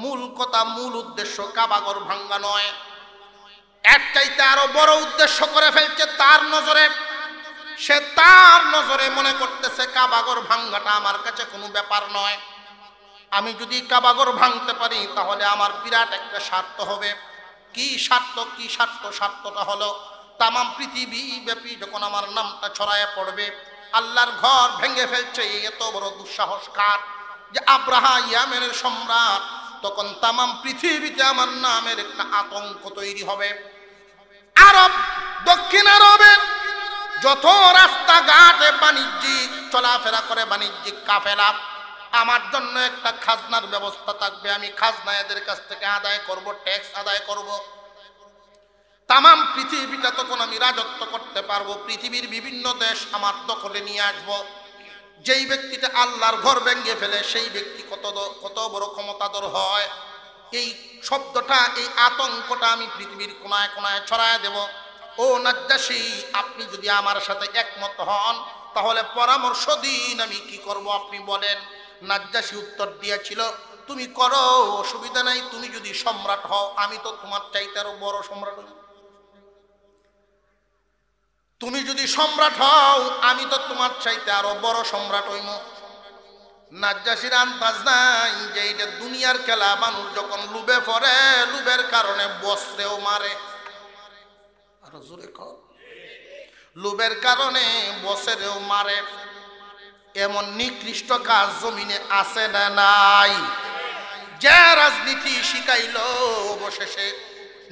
মূল কথা মূল উদ্দেশ্য কাবাগর ভাঙ্গা নয়, এর চাইতে আরো বড় উদ্দেশ্য করে ফেলছে তার নজরে। সে তার নজরে মনে করতেছে কাবাগর ভাঙ্গাটা আমার কাছে কোনো ব্যাপার নয়। আমি যদি কাবাগর ভাঙতে পারি তাহলে আমার বিরাট একটা স্বার্থ হবে। কি স্বার্থ? কি স্বার্থ? স্বার্থটা হলো তামাম পৃথিবী ব্যাপী যখন আমার নামটা ছড়ায় পড়বে, আল্লাহর ঘর ভেঙে ফেলছে, এত বড় দুঃসাহস কার? যে আব্রাহা ইয়ামেনের সম্রাট, তখন তামাম পৃথিবীতে আমার নামের একটা আতঙ্ক তৈরি হবে। আরব, দক্ষিণ আরবের যত রাস্তাঘাটে বাণিজ্যিক চলাফেরা করে বাণিজ্যিক কাফেলা, আমার জন্য একটা খাজনার ব্যবস্থা থাকবে। আমি খাজনা এদের কাছ থেকে আদায় করব, ট্যাক্স আদায় করব। তামাম পৃথিবীটা তখন আমি রাজত্ব করতে পারবো। পৃথিবীর বিভিন্ন দেশ আমার দখলে নিয়ে আসবো। যেই ব্যক্তিটা আল্লাহর ঘর ভেঙে ফেলে সেই ব্যক্তি কত বড় ক্ষমতাধর হয়। এই শব্দটা, এই আতঙ্কটা আমি পৃথিবীর কোনায় কোনায় ছড়ায় দেব। ও নাজ্জাশী, আপনি যদি আমার সাথে একমত হন তাহলে পরামর্শ দিন, আমি কি করব আপনি বলেন। নাজ্জাশী উত্তর দিয়েছিল, তুমি করো, অসুবিধা নাই। তুমি যদি সম্রাট হও, আমি তো তোমার চাইতে আরো বড় সম্রাট হই। তুমি যদি সম্রাট হও, আমি তো তোমার চাইতে আরো বড় সম্রাট হইম। নাজ্জাশীর আন্দাজ নাই যে এটা দুনিয়ার খেলা। মানুষ যখন লুবে পড়ে, লুবের কারণে বস্ত্রেও মারে। আরো জোরে কর। লুবের কারণে বস্ত্রেও মারে। এমন নিকৃষ্ট কাজ জমিনে আছে না নাই? যে রাজনীতি শিখাইল অবশেষে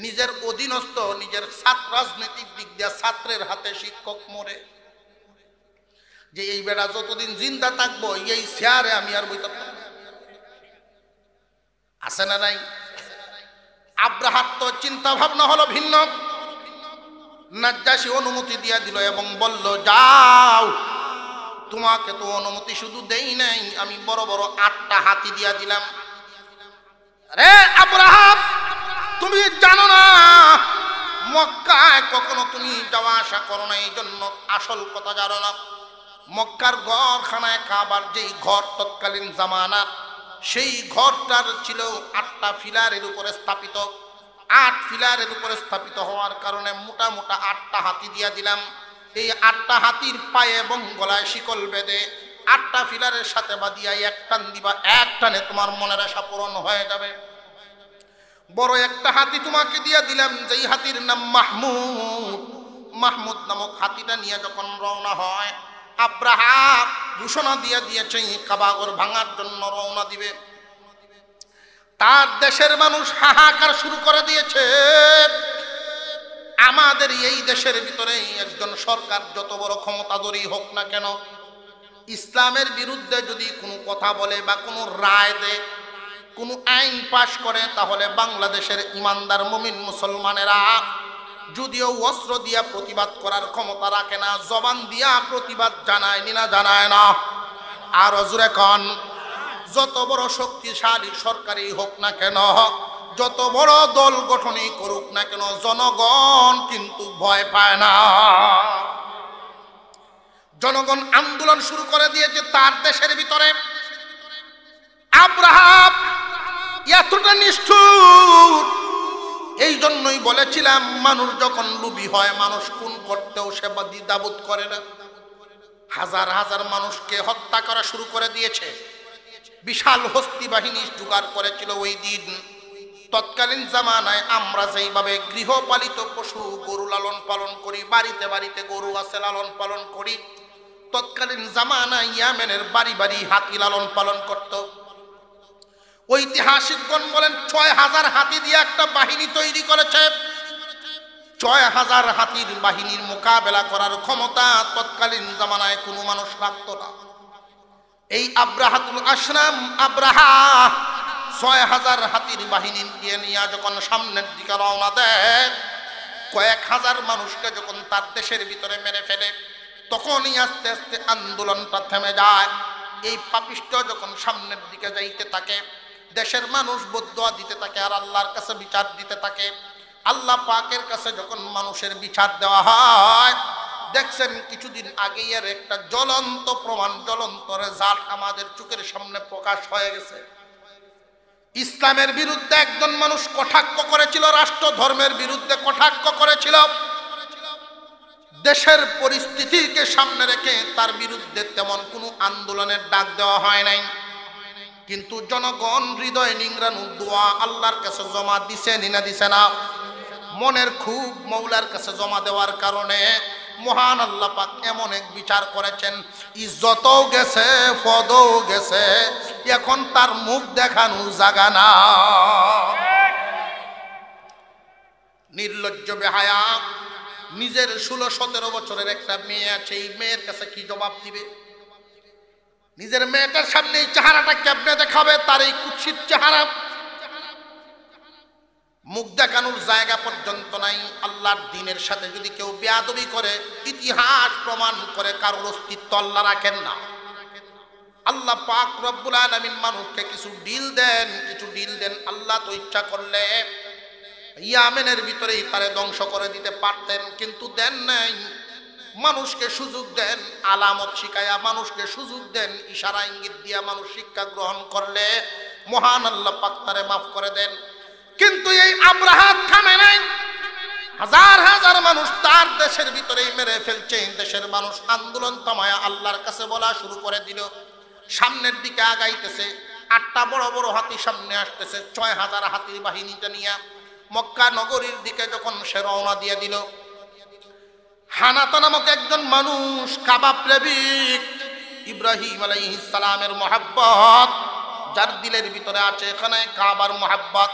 নিজের অধীনস্থ, নিজের ছাত্র রাজনৈতিক দিক দিয়ে ছাত্রের হাতে শিক্ষক মরে। যে এই বেড়া যতদিন জিন্দা থাকবো এই চেয়ারে আমি আর বইতে আছে না নাই? আব্রাহার তো চিন্তা ভাবনা হলো ভিন্ন। নাজ্জাশী অনুমতি দিয়া দিল এবং বলল, যাও, তোমাকে তো অনুমতি শুধু দেই নাই, আমি বড় বড় 8টা হাতি দিয়া দিলাম। রে আব্রাহাম, তুমি জানো না মক্কায় কখনো তুমি যাওয়া আসা করো না, এই জন্য আসল কথা জানো না। মক্কার ঘরখানায় কাবার যেই ঘর তৎকালীন জামানার, সেই ঘরটার ছিল 8টা ফিলারের উপরে স্থাপিত। 8 ফিলারের উপরে স্থাপিত হওয়ার কারণে মোটা মোটা 8টা হাতি দিয়া দিলাম। এই 8টা হাতির পায়ে এবং গলায় শিকল বেঁধে 8টা ফিলারের সাথে বাঁধিয়া এক টান দিবা, এক টানে তোমার মনের আশা পূরণ হয়ে যাবে। বড় একটা হাতি তোমাকে দিয়া দিলাম, যেই হাতির নাম মাহমুদ। মাহমুদ নামক হাতিটা নিয়ে যখন রওনা হয়, আব্রাহাম ঘোষণা দিয়ে দিয়েছে কাবাগর ভাঙার জন্য রওনা দিবে। তার দেশের মানুষ হাহাকার শুরু করে দিয়েছে। আমাদের এই দেশের ভিতরে একজন সরকার যত বড় ক্ষমতাধরী হোক না কেন, ইসলামের বিরুদ্ধে যদি কোনো কথা বলে বা কোনো রায় দেয়, কোনো আইন পাশ করে, তাহলে বাংলাদেশের ইমানদার মুমিন মুসলমানেরা যদিও অস্ত্র দিয়া প্রতিবাদ করার ক্ষমতা রাখে না, জবান দিয়া প্রতিবাদ জানায় না, জানায় না। আর জোরে কন, যত বড় শক্তিশালী সরকারই হোক না কেন, যত বড় দল গঠনই করুক না কেন, জনগণ কিন্তু ভয় পায় না। জনগণ আন্দোলন শুরু করে দিয়েছে তার দেশের ভিতরে। আব্রাহাম এতটা নিষ্ঠুর, এই জন্যই বলেছিলাম মানুষ যখন লোভী হয়, মানুষ খুন করতেও সে দ্বিধাবোধ করে না। হাজার হাজার মানুষকে হত্যা করা শুরু করে দিয়েছে। বিশাল হস্তি বাহিনী জোগাড় করেছিল ওই দিন। তৎকালীন জামানায় আমরা যেইভাবে গৃহপালিত পশু গরু লালন পালন করি, বাড়িতে বাড়িতে গরু আছে লালন পালন করি, তৎকালীন জামানায় ইয়ামেনের বাড়ি বাড়ি হাতি লালন পালন করত। ঐতিহাসিকগণ বলেন 6000 হাতি দিয়ে একটা বাহিনী তৈরি করেছে। 6000 হাতির বাহিনীর মোকাবেলা করার ক্ষমতা তৎকালীন জামানায় কোনো মানুষ রাখত না। এই আব্রাহাতুল আশরাম আব্রাহা 6000 হাতির বাহিনী দিয়ে নিয়ে যখন সামনের দিকে রওনা দেয়, কয়েক হাজার মানুষকে যখন তার দেশের ভিতরে মেরে ফেলে, তখনই আস্তে আস্তে আন্দোলনটা থেমে যায়। এই পাপিষ্ঠ যখন সামনের দিকে যাইতে থাকে, দেশের মানুষ বদদুয়া দিতে থাকে আর আল্লাহর কাছে বিচার দিতে থাকে। আল্লাহ পাকের কাছে যখন মানুষের বিচার দেওয়া হয়, দেখছেন কিছুদিন আগে এর একটা জ্বলন্ত প্রমাণ, জ্বলন্ত রেজাল্ট আমাদের চোখের সামনে প্রকাশ হয়ে গেছে। ইসলামের বিরুদ্ধে একজন মানুষ কটাক্ষ করেছিল, রাষ্ট্র ধর্মের বিরুদ্ধে কটাক্ষ করেছিল। দেশের পরিস্থিতিকে সামনে রেখে তার বিরুদ্ধে তেমন কোনো আন্দোলনের ডাক দেওয়া হয় নাই, কিন্তু জনগণ হৃদয় নিংড়ানো দোয়া আল্লাহর কাছে জমা দিছে না দিছে না? মনের খুব মৌলার কাছে জমা দেওয়ার কারণে মহান আল্লাহ পাক এমন এক বিচার করেছেন, ইজ্জতও গেছে, পদও গেছে, এখন তার মুখ দেখানো জাগা না। নির্লজ্জ বেহায়া, নিজের 16-17 বছরের একটা মেয়ে আছে, এই মেয়ের কাছে কি জবাব দিবে? নিজের মেয়েটার সামনে এই চেহারাটা কেমনে দেখাবে? তার এই কুৎসিত চেহারা, মুখ দেখানোর জায়গা পর্যন্ত নাই। আল্লাহর দ্বীনের সাথে যদি কেউ বেয়াদবি করে, ইতিহাস প্রমাণ করে কারোর অস্তিত্ব আল্লাহ রাখেন না। আল্লাহ পাক রব্বুল আলামিন মানুষকে কিছু ডিল দেন, কিছু ডিল দেন। আল্লাহ তো ইচ্ছা করলে ইয়ামেনের ভিতরেই তারে ধ্বংস করে দিতে পারতেন, কিন্তু দেন নাই। মানুষকে সুযোগ দেন, আলামত শিখায়া মানুষকে সুযোগ দেন, ইশারা ইঙ্গিত দিয়া মানুষ শিক্ষা গ্রহণ করলে মহান আল্লাহ পাক তারে মাফ করে দেন। কিন্তু এই আব্রাহা থামে নাই, হাজার হাজার মানুষ তার দেশের ভিতরেই মেরে ফেলছে। দেশের মানুষ আন্দোলন থামায়া আল্লাহর কাছে বলা শুরু করে দিল, সামনের দিকে আগাইতেছে। 8টা বড় বড় হাতি সামনে আসতেছে, 6000 হাতির বাহিনীটা নিয়ে মক্কা নগরীর দিকে যখন সে রওনা দিয়ে দিল, হানাতা নামক একজন মানুষ, কাবা প্রেমিক, ইব্রাহিম আলাইহিস সালামের মহব্বত যার দিলের ভিতরে আছে, এখানে কাবার মহব্বত,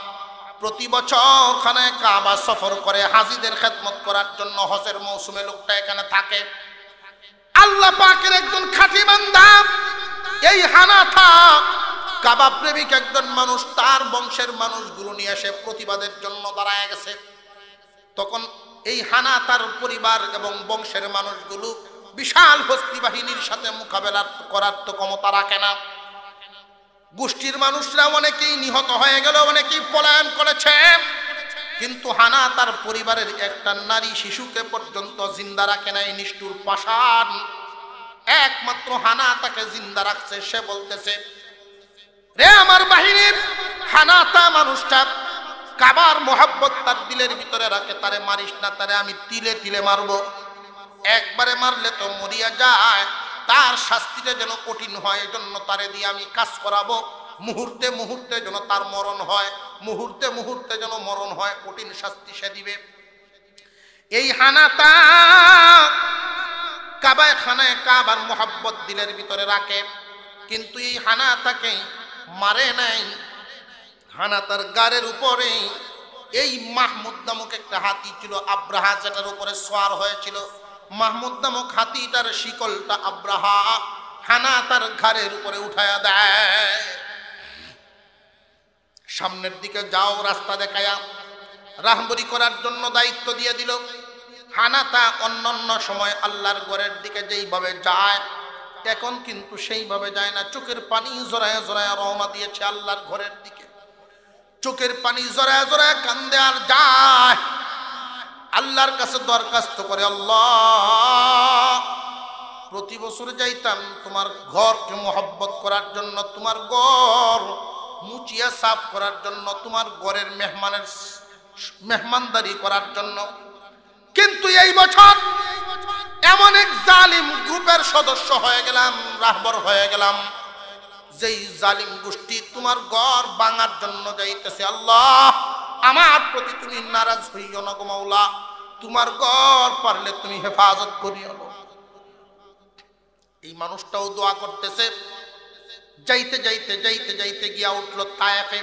প্রতি বছর খানে কাবা সফর করে হাজিদের খেদমত করার জন্য হজের মৌসুমে লোকটা এখানে থাকে। আল্লাহ পাকের একজন খাঁটি বান্দা এই হানাতা, কাবা প্রেমিক একজন মানুষ, তার বংশের মানুষগুলো নিয়ে এসে প্রতিবাদের জন্য দাঁড়ায় গেছে। তখন এই হানাতার পরিবার এবং বংশের মানুষগুলো বিশাল হস্তি বাহিনীর সাথে মোকাবেলা করার তো ক্ষমতা রাখে না। গোষ্ঠীর মানুষরা অনেকেই নিহত হয়ে গেল, অনেকেই পলায়ন করেছে, কিন্তু হানাতার পরিবারের একটা নারী শিশুকে পর্যন্ত জিন্দা রাখে নাই। নিষ্ঠুর পাষাণ একমাত্র হানাতাকে জিন্দা রাখছে। সে বলতেছে, রে আমার বাহিনীর হানাতা মানুষটা কাবার মোহাব্বত তার দিলের ভিতরে রাখে, তারে মারিস না, তারে আমি তিলে তিলে মারবো, একবারে মারলে তো মরিয়া যায়, তার শাস্তিটা যেন কঠিন হয়, এজন্য তারে দিয়ে আমি কাজ করাবো, মুহূর্তে মুহূর্তে যেন তার মরণ হয়, মুহূর্তে মুহূর্তে যেন মরণ হয়, কঠিন শাস্তি সে দিবে। এই হানাতা কাবায় খানায় কাবার মোহাব্বত দিলের ভিতরে রাখে, কিন্তু এই হানাতাকে মারে নাই। হানাতার গাড়ের উপরে এই মাহমুদ নামক একটা হাতি ছিল, আব্রাহা যেটার উপরে সওয়ার হয়েছিল, মাহমুদ নামক হাতিটার শিকলটা আব্রাহা হানাতার ঘাড়ের উপরে উঠায়া দেয়। সামনের দিকে যাও, রাস্তা দেখায়া রাহবরি করার জন্য দায়িত্ব দিয়ে দিল। হানাতা অন্যান্য সময় আল্লাহর ঘরের দিকে যেইভাবে যায়, এখন কিন্তু সেইভাবে যায় না। চোখের পানি জড়ায় জড়ায় রওনা দিয়েছে আল্লাহর ঘরের দিকে, চোখের পানি জড়ায় জড়ায় কান্দে আর যায়, আল্লাহর কাছে দরখাস্ত করে, আল্লাহ প্রতি বছর যাইতাম তোমার ঘরকে মোহব্বত করার জন্য, তোমার ঘর মুচিয়া সাফ করার জন্য, তোমার ঘরের মেহমানদারি করার জন্য, কিন্তু এই বছর এমন এক জালিম গ্রুপের সদস্য হয়ে গেলাম, রাহবর হয়ে গেলাম, যেই জালিম গোষ্ঠী তোমার ঘর ভাঙার জন্য যাইতেছে। আল্লাহ আমার প্রতি তুমি নারাজ হইও না গো মাওলা, তোমার ঘর পারলে তুমি হেফাজত করিও। এই মানুষটাও দোয়া করতেছে। যাইতে যাইতে যাইতে যাইতে গিয়া উঠল তায়েফে।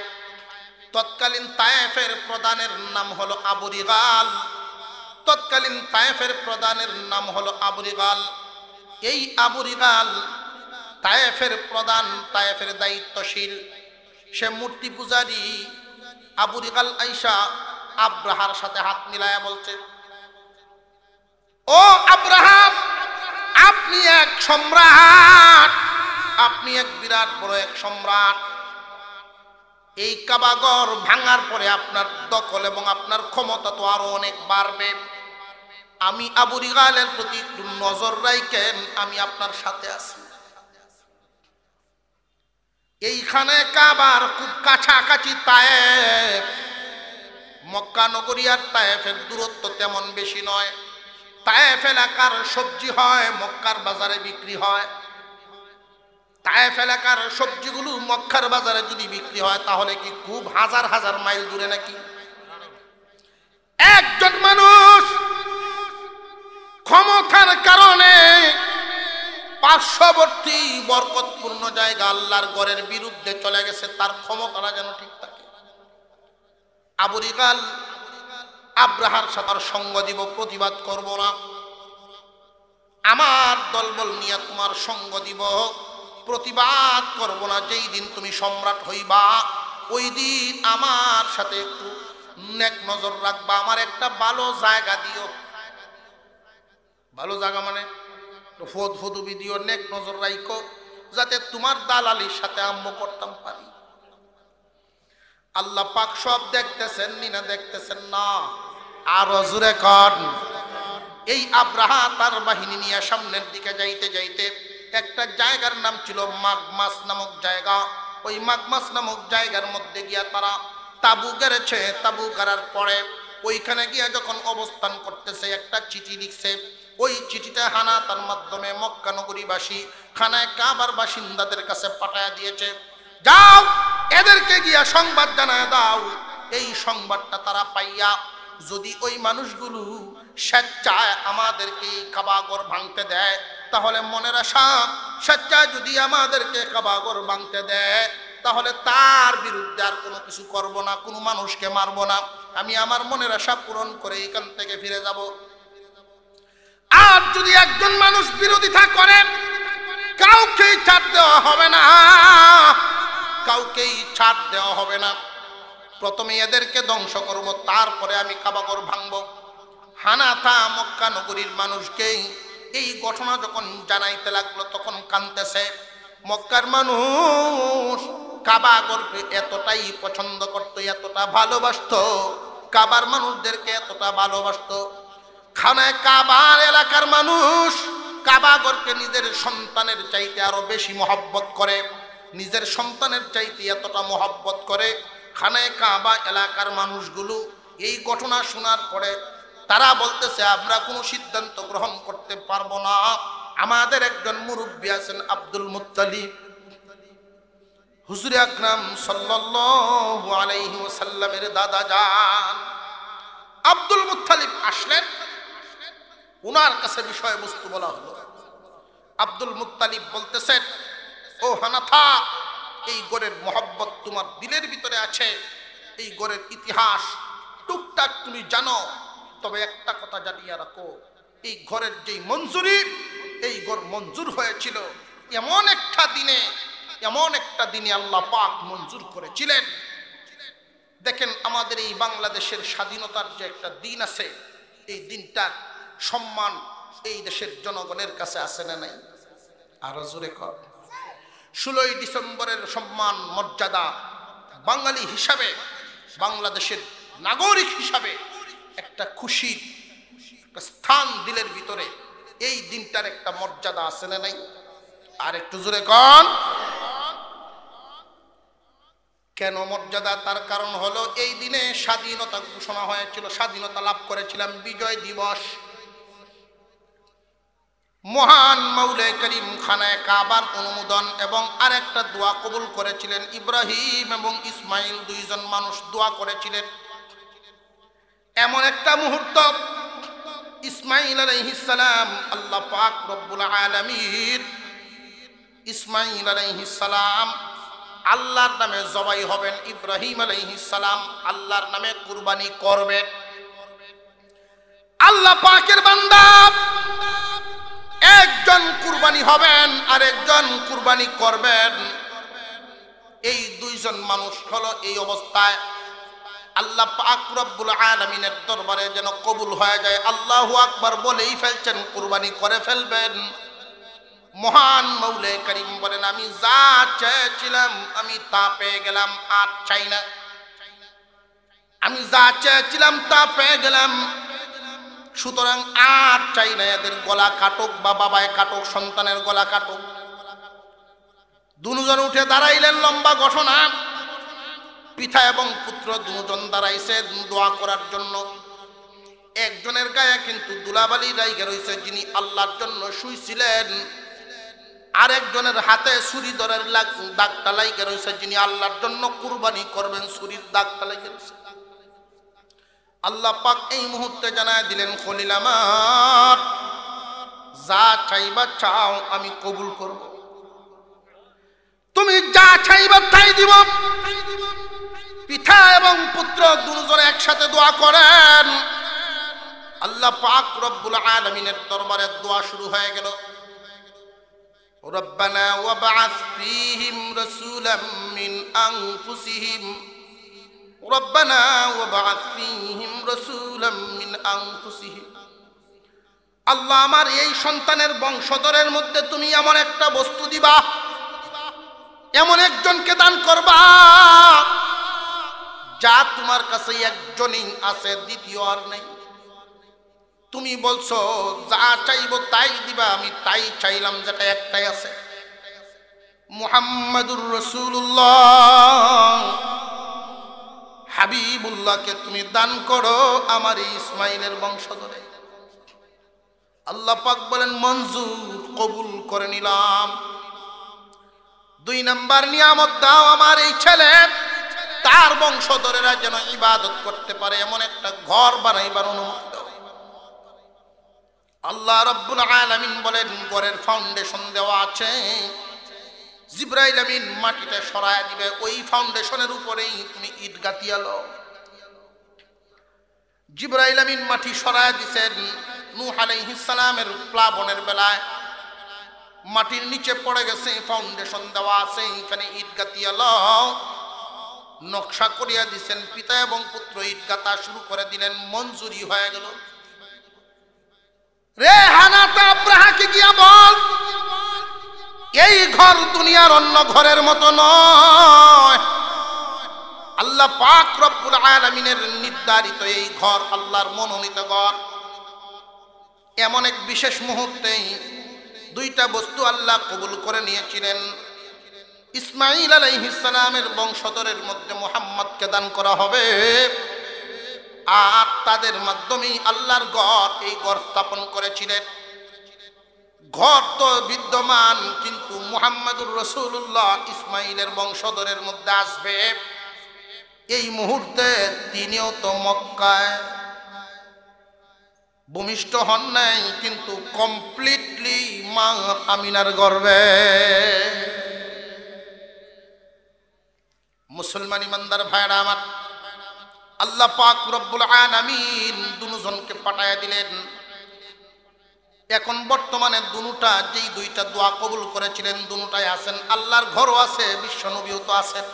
তৎকালীন তায়েফের প্রধানের নাম হলো আবু রিগাল। তৎকালীন তায়েফের প্রধানের নাম হলো আবু রিগাল। এই আবু রিগাল তায়েফের প্রধান, তায়েফের দায়িত্বশীল, সে মূর্তি পূজারী। আবু রিগাল আইসা আব্রাহার সাথে হাত মিলায়া বলছে, ও আব্রাহাম, আপনি এক সম্রাট, আপনি এক বিরাট বড় এক সম্রাট। এই কাবাগর ভাঙার পরে আপনার দখল এবং আপনার ক্ষমতা তো আরো অনেক বাড়বে। আমি আবু রিগালের প্রতি একটু নজর রাখেন, আমি আপনার সাথে আছি। এইখানে কাবার খুব কাছাকাছি তায়েফ, মক্কা নগরী আর তায়েফের দূরত্ব তেমন বেশি নয়। তায়েফ এলাকার সবজি হয় মক্কার বাজারে বিক্রি হয়। তায়েফ এলাকার সবজিগুলো মক্কার বাজারে যদি বিক্রি হয় তাহলে কি খুব হাজার হাজার মাইল দূরে নাকি? একজন মানুষ ক্ষমতার কারণে পার্শ্ববর্তী বরকতপূর্ণ জায়গা আল্লাহর ঘরের বিরুদ্ধে চলে গেছে, তার ক্ষমতাটা যেন ঠিক থাকে। আবু রিগাল আব্রাহার সাথে সঙ্গ দিব, প্রতিবাদ করব না, আমার দলবল নিয়ে তোমার সঙ্গ দিব, প্রতিবাদ করব না। যেই দিন তুমি সম্রাট হইবা ওই দিন আমার সাথে একটু নেক নজর রাখবা, আমার একটা ভালো জায়গা দিও। ভালো জায়গা মানে ফদ ফদুবি দিও, নেক নজর রাখো, যাতে তোমার দালালির সাথে আম্ম করতাম পারি। আল্লাহ পাক সব দেখতেছেন না, দেখতেছেন না? আরো জোরে কর। এই আব্রাহা তার বাহিনী নিয়ে সামনের দিকে যাইতে যাইতে একটা জায়গার নাম ছিল মাগমাস নামক জায়গা। ওই মাগমাস নামক জায়গার মধ্যে গিয়া তারা তাবু গেড়েছে। তাবু গাড়ার পরে ওইখানে গিয়া যখন অবস্থান করতেছে একটা চিঠি লিখছে। ওই চিঠিটা হানাতার মাধ্যমে মক্কা নগরীবাসী খানায় কাবার বাসিন্দাদের কাছে পাঠায়া দিয়েছে, যাও এদেরকে গিয়া সংবাদ জানায় দাও। এই সংবাদটা তারা পাইয়া যদি ওই মানুষগুলো স্বেচ্ছায় আমাদেরকে কাবাঘর ভাঙতে দেয়, তাহলে মনের আশা স্বেচ্ছায় যদি আমাদেরকে কাবাঘর ভাঙতে দেয়, তাহলে তার বিরুদ্ধে আর কোনো কিছু করব না, কোনো মানুষকে মারব না, আমি আমার মনের আশা পূরণ করে এখান থেকে ফিরে যাব। আর যদি একজন মানুষ বিরোধিতা করে, কাউকেই ছাড় দেওয়া হবে না, কাউকেই ছাড় দেওয়া হবে না। প্রথমে এদেরকে ধ্বংস করব, তারপরে আমি কাবাঘর ভাঙব। হানাথা মক্কা নগরীর মানুষকেই এই ঘটনা যখন জানাইতে লাগলো, তখন কাঁদতেছে। মক্কার মানুষ কাবাঘরকে এতটাই পছন্দ করত, এতটা ভালোবাসত, কাবার মানুষদেরকে এতটা ভালোবাসত। খানায় কাবার এলাকার মানুষ কাবাঘরকে নিজের সন্তানের চাইতে আরো বেশি মহব্বত করে, নিজের সন্তানের চাইতে এতটা মহব্বত করে। খানায় কাবা এলাকার মানুষগুলো এই ঘটনা শোনার পরে তারা বলতেছে, আমরা কোনো সিদ্ধান্ত গ্রহণ করতে পারবো না। আমাদের একজন মুরব্বী আছেন আব্দুল মুত্তালিব, হুজুর আকরাম সাল্লাল্লাহু আলাইহি ওয়াসাল্লামের দাদা যান আব্দুল মুত্তালিব আসলেন, উনার কাছে বিষয়বস্তু বলা হলো। আব্দুল মুত্তালিব বলতেছেন, ও হানাথা, এই ঘরের মহব্বত তোমার দিলের ভিতরে আছে, এই ঘরের ইতিহাস টুকটাক তুমি জানো, তবে একটা কথা জানিয়ে রাখো, এই ঘরের যেই মঞ্জুরি, এই ঘর মঞ্জুর হয়েছিল এমন একটা দিনে আল্লাহ পাক মঞ্জুর করেছিলেন। দেখেন, আমাদের এই বাংলাদেশের স্বাধীনতার যে একটা দিন আছে, এই দিনটার সম্মান এই দেশের জনগণের কাছে আছে না নাই? আরো জোরে কর। 16ই ডিসেম্বরের সম্মান মর্যাদা বাঙালি হিসাবে, বাংলাদেশের নাগরিক হিসাবে একটা খুশির একটা স্থান দিলের ভিতরে, এই দিনটার একটা মর্যাদা আছে না নাই? আর একটু জোরে কন। কেন মর্যাদা? তার কারণ হলো এই দিনে স্বাধীনতা ঘোষণা হয়েছিল, স্বাধীনতা লাভ করেছিলাম, বিজয় দিবস। মহান মৌলা করিম খানায় কাবার অনুমোদন এবং আরেকটা দোয়া কবুল করেছিলেন। ইব্রাহিম এবং ইসমাইল দুইজন মানুষ দোয়া করেছিলেন। এমন একটা মুহূর্ত, ইসমাইল আলাইহিস সালাম, আল্লাহ পাক রব্বুল আলামিন ইসমাইল আলাইহিস সালাম আল্লাহর নামে জবাই হবেন, ইব্রাহিম আলাইহিস সালাম আল্লাহর নামে কুরবানি করবেন। আল্লাহ পাকের বান্দা একজন কুরবানি হবেন আর একজন কুরবানি করবেন। এই দুইজন মানুষ হলো এই অবস্থায় আল্লাহ পাক রব্বুল আলামিনের দরবারে যেন কবুল হয়ে যায়। আল্লাহু আকবার বলেই ফেলছেন, কুরবানি করে ফেলবেন। মহান মৌলা করিম বলেন, আমি যা চেয়েছিলাম আমি তা পেয়ে গেলাম, আর চাই না। আমি যা চেয়েছিলাম তা পেয়ে গেলাম, সুতরাং আর চাই না এদের গলা কাটুক বা বাবায় কাটুক, সন্তানের গলা কাটুক। দুজন উঠে দাঁড়াইলেন, লম্বা ঘটনা। পিতা এবং পুত্র দুজন দাঁড়াইছে দোয়া করার জন্য। একজনের গায়ে কিন্তু দুলাবালি লাইগে রয়েছে, যিনি আল্লাহর জন্য শুইছিলেন। আরেকজনের হাতে ছুরি ধরার দাগটা লাইগে রয়েছে, যিনি আল্লাহর জন্য কুরবানি করবেন, ছুরির দাগটা লাইগে রয়েছে। আল্লাহ পাক এই মুহূর্তে জানায় দিলেন, খলিল আমার, যা চাইবা চাও, আমি কবুল করব। তুমি যা চাইবা তাই দিব। পিতা এবং পুত্র দুজন একসাথে দোয়া করেন। আল্লাহ পাক রব্বুল আলামিনের দরবারে দোয়া শুরু হয়ে গেল। রব্বানা ওয়াবআস ফীহিম রাসূলাম মিন আনফুসিহিম, রব্বানা ওয়াবআস ফীহিম রাসূলাম মিন আনফুসিহিম। আল্লাহ, আমার এই সন্তানের বংশধরের মধ্যে তুমি এমন একটা বস্তু দিবা, এমন একজনকে দান করবা যা তোমার কাছে একজনই আছে, দ্বিতীয় আর নেই। তুমি বলছো যা চাইবো তাই দিবা, আমি তাই চাইলাম, যেটা একটাই আছে। মুহাম্মাদুর রাসূলুল্লাহ হাবিবুল্লাহকে তুমি দান করো আমার এই ইসমাইলের বংশধরে। আল্লাহ পাক বলেন, মঞ্জুর, কবুল করে নিলাম। 2 নাম্বার নিয়ামত দাও আমার এই ছেলে তার বংশধরেরা যেন ইবাদত করতে পারে এমন একটা ঘর বানাইবার অনুমতি দাও। আল্লাহ রাব্বুল আলামিন বলেন ঘরের ফাউন্ডেশন দেওয়া আছে, জিবরাইল আমিন মাটিতে সরায় দিবে, ওই ফাউন্ডেশনের উপরেই তুমি ইট গাঁথিয়া লও। জিবরাইল আমিন মাটি সরায় দিছেন নূহ আলাইহিস সালামের প্লাবনের বেলায়, মাটির নিচে পড়ে গেছে, ফাউন্ডেশন দেওয়া আছে, এখানে ইট গাঁথিয়া লও। নকশা করিয়া দিছেন, পিতা এবং পুত্র ইট গাঁথা শুরু করে দিলেন, মঞ্জুরি হয়ে গেল। রে হানাতা আব্রাহাকে গিয়া বল এই ঘর দুনিয়ার অন্য ঘরের মতো নয়, আল্লাহ পাক রব্বুল আলামিনের নির্ধারিত এই ঘর, আল্লাহর মনোনীত ঘর। এমন এক বিশেষ মুহূর্তে 2টা বস্তু আল্লাহ কবুল করে নিয়েছিলেন। ইসমাঈল আলাইহিস সালামের বংশধরের মধ্যে মুহাম্মদকে দান করা হবে, আর তাদের মাধ্যমেই আল্লাহর ঘর, এই ঘর স্থাপন করেছিলেন। ঘর তো বিদ্যমান, কিন্তু মুহাম্মদুর রাসূলুল্লাহ ইসমাঈলের বংশধরের মধ্যে আসবে এই মুহূর্তে। তিনিও তো মক্কায় ভূমিষ্ঠ হন নাই, কিন্তু কমপ্লিটলি মা আমিনার গর্ভে। মুসলমান ইমানদার ভাইরা আমার, আল্লাহ পাক রব্বুল আলামিন দুজনকে পাঠায়া দিলেন। এখন বর্তমানে দুটা, যেই 2টা দোয়া কবুল করেছিলেন দুটাই আছেন, আল্লাহর ঘরও আছে, বিশ্ব নবীও তো আছেন।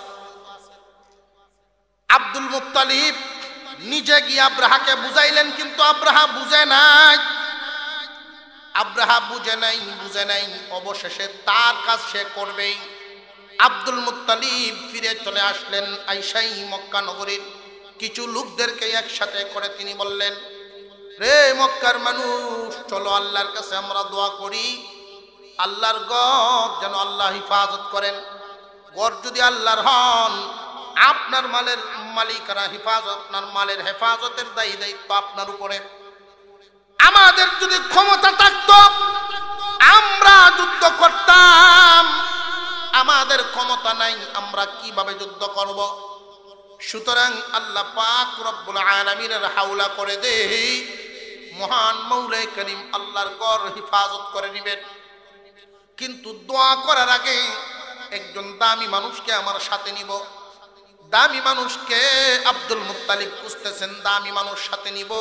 আব্দুল মুত্তালিব নিজে গিয়ে আব্রাহাকে বুঝাইলেন, কিন্তু আব্রাহা বুঝে নাই, অবশেষে তার কাজ সে করবেই। আব্দুল মুত্তালিব ফিরে চলে আসলেন, আইসাই মক্কা নগরীর কিছু লোকদেরকে একসাথে করে তিনি বললেন, রে মক্কার মানুষ, চলো আল্লাহর কাছে আমরা দোয়া করি, আল্লাহর ঘর যেন আল্লাহ হিফাজত করেন। ঘর যদি আল্লাহর হন, আপনার মালের মালিকারা হিফাজত, আপনার মালের হেফাজতের দায়িত্ব আপনার উপরে। আমাদের যদি ক্ষমতা থাকতো আমরা যুদ্ধ করতাম, আমাদের ক্ষমতা নাই, আমরা কিভাবে যুদ্ধ করব? সুতরাং আল্লাহ পাক রব্বুল আলামিনের হাওলা করে দেই, মহান মৌলাই করিম আল্লাহর ঘর হিফাজত করে নেবেন। কিন্তু দোয়া করার আগে একজন দামি মানুষকে আমার সাথে নিব। দামি মানুষকে আব্দুল মুত্তালিব খুঁজতেছেন, দামি মানুষ সাথে নিব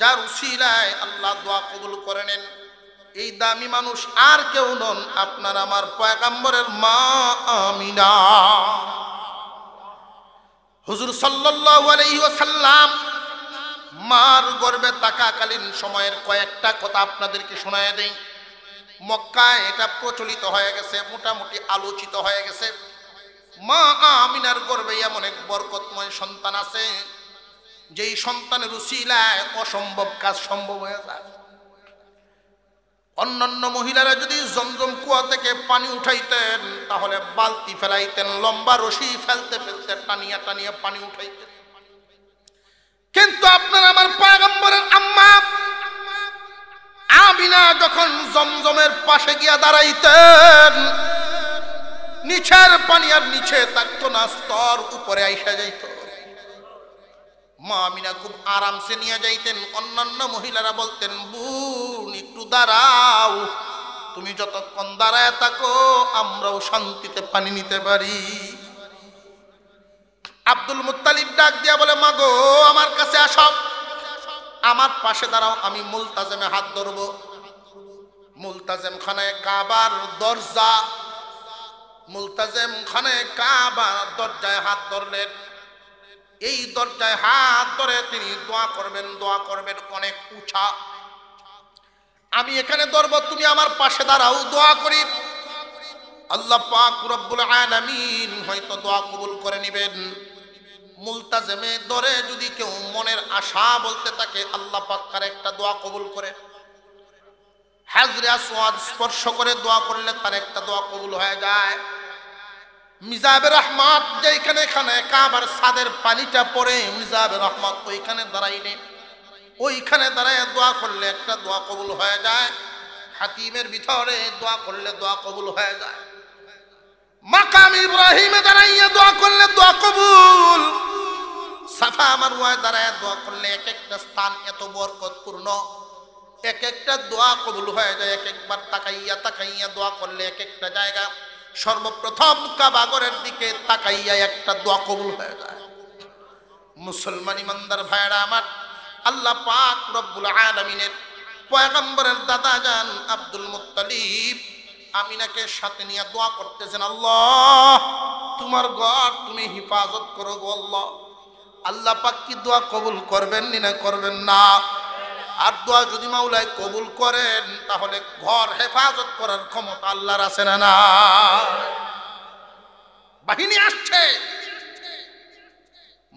যার উসিলায় আল্লাহ দোয়া কবুল করে নেন। এই দামি মানুষ আর কেউ নন, আপনার আমার পয়গম্বরের মা আমিনা। হুজুর সাল্লাল্লাহু আলাইহি ওয়াসাল্লাম মার গর্ভে থাকাকালীন সময়ের কয়েকটা কথা আপনাদেরকে শোনায় দেই। মক্কায় এটা প্রচলিত হয়ে গেছে, মোটামুটি আলোচিত হয়ে গেছে। মা আমিনার গর্ভে এমন এক বরকতময় সন্তান আছে, যেই সন্তানের উসিলায় অসম্ভব কাজ সম্ভব হয়ে যায়। অন্যান্য মহিলারা যদি জমজম কুয়া থেকে পানি উঠাইতেন, তাহলে বালতি ফেলাইতেন, লম্বা রশি ফেলতে ফেলতে টানিয়া টানিয়া পানি উঠাইতেন। কিন্তু আপনার আমার পয়গম্বরের আম্মা আমিনা যখন জমজমের পাশে গিয়া দাঁড়াইতেন, নিচের পানি আর নিচে থাকতো না, স্তর উপরে আইসা যাইত। মা আমিনা খুব আরামসে নিয়ে যাইতেন। অন্যান্য মহিলারা বলতেন, বোন একটু দাঁড়াও, তুমি যতক্ষণ দাঁড়ায় থাকো আমরাও শান্তিতে পানি নিতে পারি। আব্দুল মুত্তালিব ডাক দিয়া বলে, মা গো আমার কাছে আসো, আমার পাশে দাঁড়াও, আমি মুলতাজেমে হাত ধরবো। মুলতাজেম খানায় কাবার দরজা, মুলতাজেম খানায় কাবার দরজায় হাত ধরলেন। এই দরজায় হাত ধরে তিনি দোয়া করবেন অনেক উঁচা। আমি এখানে ধরবো, তুমি আমার পাশে দাঁড়াও, দোয়া করি। আল্লাহ পাক রব্বুল আলামিন হয়তো দোয়া কবুল করে নেবেন। মুলতাজেমে ধরে যদি কেউ মনের আশা বলতে থাকে, আল্লাহ পাক তার একটা দোয়া কবুল করে। হাজরে আসওয়াদ স্পর্শ করে দোয়া করলে তার একটা দোয়া কবুল হয়ে যায়। মিজাবে রহমত যেখানে এখানে কাবার ছাদের পানিটা পড়ে, মিজাবে রহমত ওইখানে দাঁড়াইলে, ওইখানে দাঁড়ায় দোয়া করলে একটা দোয়া কবুল হয়ে যায়। হাতিমের ভিতরে দোয়া করলে দোয়া কবুল হয়ে যায়। মাকাম ইব্রাহিমে দাঁড়াইয়া দোয়া করলে দোয়া কবুল। সাফা মারওয়ায় দাঁড়ায় দোয়া করলে এক একটা স্থান এত বরকতপূর্ণ, এক একটা দোয়া কবুল হয়ে যায়। এক একবার তাকাইয়া তাকাইয়া দোয়া করলে এক একটা জায়গা, সর্বপ্রথম কাবা ঘরের দিকে তাকাইয়া একটা দোয়া কবুল হয়ে যায়। মুসলমান ইমানদার ভাইরা আমার, আল্লাহ পাক রব্বুল আলামিনের পয়গম্বরের দাদা জান আব্দুল মুত্তালিব আমিনাকে সাথে নিয়ে দোয়া করতেছেন, আল্লাহ তোমার ঘর তুমি হিফাজত করো গো আল্লাহ। আল্লাহ পাক কি দোয়া কবুল করবেন না করবেন না? আর দোয়া যদি মাওলায় কবুল করেন তাহলে ঘর হেফাজত করার ক্ষমতা আল্লাহর আছে না না? বাহিনী আসছে।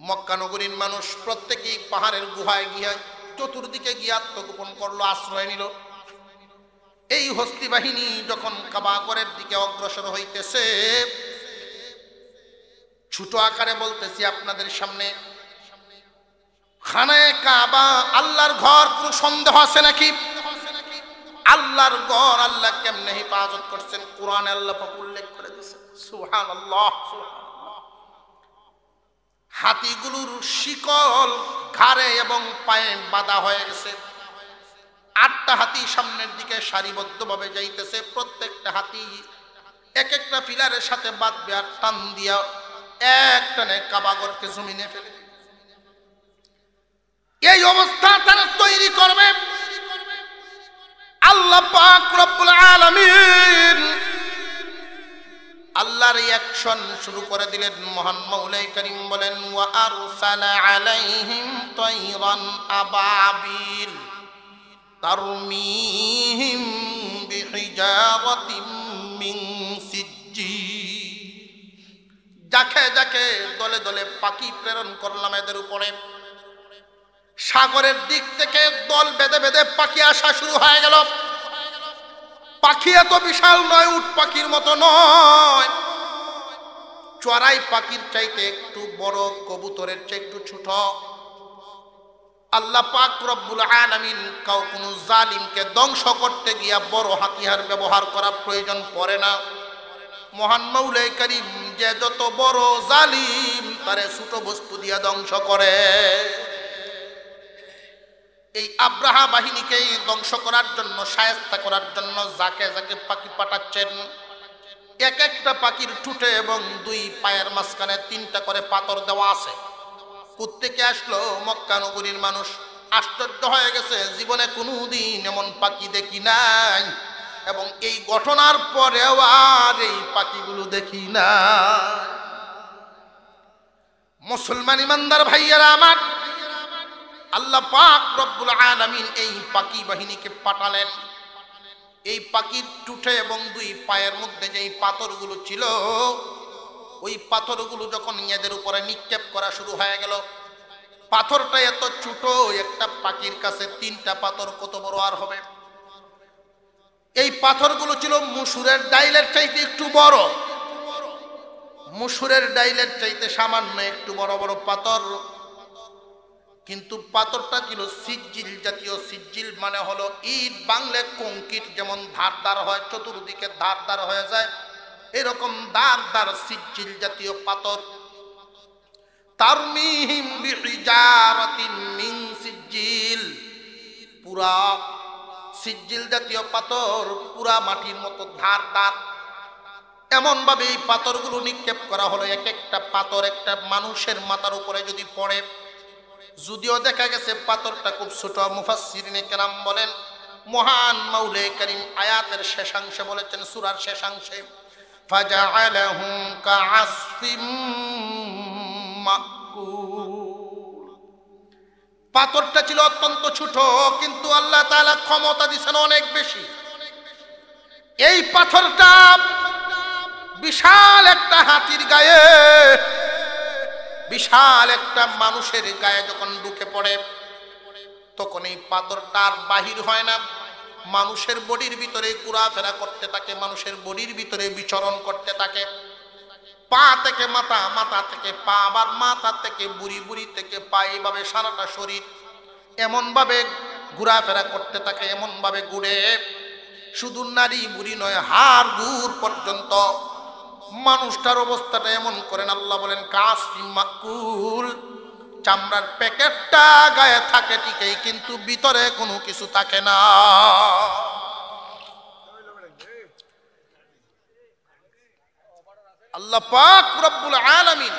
মক্কা নগরীর মানুষ প্রত্যেকেই পাহাড়ের গুহায় গিয়ে চতুর্দিকে গিয়ে আত্মগোপন করলো, আশ্রয় নিল। এই হস্তি বাহিনী যখন কাবা ঘরের দিকে অগ্রসর হইতেছে, ছোট আকারে বলতেছি আপনাদের সামনে, খানায়ে কাবা আল্লাহর ঘর, কোনো সন্দেহ আছে নাকি? আল্লাহর ঘর আল্লাহ কেমনে হেফাজত করছেন কোরআনে আল্লাহ পাক উল্লেখ করে দিয়েছেন। সুবহানাল্লাহ। হাতিগুলোর শিকল ঘাড়ে এবং পায়ে বাঁধা হয়ে গেছে। 8টা হাতি সামনের দিকে সারিবদ্ধভাবে যাইতেছে। প্রত্যেকটা হাতি এক একটা পিলারের সাথে বাঁধবে আর টান দিয়া এক টানে কাবাগরকে জমিনে ফেলে। এই অবস্থা তারা তৈরি করবে। আল্লাহ পাক রব্বুল আলামিন আল্লাহর অ্যাকশন শুরু করে দিলেন। মহান মাওলাই করিম বলেন, ওয়া আরসালা আলাইহিম তায়রান আবাবিল তারমিহিম বিহিজারাতিম মিন সিজ্জিল। যাকে যাকে দলে দলে পাখি প্রেরণ করলাম এদের উপরে। সাগরের দিক থেকে দল বেঁধে বেঁধে পাখি আসা শুরু হয়ে গেল। পাখি এত বিশাল নয়, উট পাখির মতো নয়, চড়াই পাখির চাইতে একটু বড়, কবুতরের চাইতে একটু ছোট। আল্লাহ পাক রব্বুল আলামিন কোনো জালিমকে ধ্বংস করতে গিয়া বড় হাতিয়ার ব্যবহার করার প্রয়োজন পড়ে না। মহান মাওলাই করিম যে যত বড় জালিম তারে ছোট বস্তু দিয়া ধ্বংস করে। এই আব্রাহা বাহিনীকে ধ্বংস করার জন্য, শায়েস্তা করার জন্য যাকে যাকে পাখি পাঠাচ্ছেন, এক একটা পাখির ঠুটে এবং 2 পায়ের মাঝখানে 3টা করে পাথর দেওয়া আছে। কোত্থেকে আসলো? মক্কা নগরীর মানুষ আশ্চর্য হয়ে গেছে, জীবনে কোনোদিন এমন পাখি দেখি নাই এবং এই ঘটনার পরেও আর এই পাখিগুলো দেখি না। মুসলমান ইমানদার ভাইয়েরা আমার, আল্লাহ পাক রব্বুল আলামিন এই পাখি বাহিনীকে পাঠালেন। এই পাখির টুঠে এবং 2 পায়ের মধ্যে যেই পাথরগুলো ছিল, ওই পাথরগুলো যখন এদের উপরে নিক্ষেপ করা শুরু হয়ে গেল, পাথরটা এত ছোট, একটা পাখির কাছে 3টা পাথর কত বড় আর হবে। এই পাথরগুলো ছিল মসুরের ডাইলের চাইতে একটু বড়, মসুরের ডাইলের চাইতে সামান্য একটু বড় বড় পাথর। কিন্তু পাথরটা ছিল সিজ্জিল জাতীয়। সিজ্জিল মানে হলো ইট বাংলে কংক্রিট যেমন ধার ধার হয়, চতুর্দিকে ধার ধার হয়ে যায়, এরকম ধার ধার সিজ্জিল জাতীয় পাথর। তারমিহিম বিহিজারাতিন মিন সিজ্জিল, পুরা সিজ্জিল জাতীয় পাথর, পুরা মাটির মতো ধার ধার। এমন ভাবে এই পাথরগুলো নিক্ষেপ করা হলো। এক একটা পাথর একটা মানুষের মাথার উপরে যদি পড়ে, যদিও দেখা গেছে পাথরটা খুব ছোট, মুফাসসিরিনে কেরাম বলেন, মহান মাওলাই করিম আয়াতের শেষাংশে বলেছেন, সূরার শেষাংশে, ফাজআলাহুম কাআসফিম মাকুল। পাথরটা ছিল অত্যন্ত ছোট, কিন্তু আল্লাহ তাআলা ক্ষমতা দিয়েছেন অনেক বেশি। এই পাথরটা বিশাল একটা হাতির গায়ে, বিশাল একটা মানুষের গায়ে যখন ঢুকে পড়ে, তখন এই পাথরটা আর বাহির হয় না, মানুষের বডির ভিতরে ঘোরাফেরা করতে থাকে, মানুষের বডির ভিতরে বিচরণ করতে থাকে। পা থেকে মাথা, মাথা থেকে পা, আবার মাথা থেকে বুড়ি, বুড়ি থেকে পা, এইভাবে সারাটা শরীর এমন ভাবে ঘোরাফেরা করতে থাকে, এমন ভাবে ঘুরে শুধু নারী বুড়ি নয়, হাড় গুড় পর্যন্ত মানুষটার অবস্থাটা এমন করেন। আল্লাহ বলেন কাসফি মাকুল, চামড়ার প্যাকেটটা গায়ে থাকে ঠিকই, কিন্তু ভিতরে কোনো কিছু থাকে না। আল্লাহ পাক রব্বুল আলামিন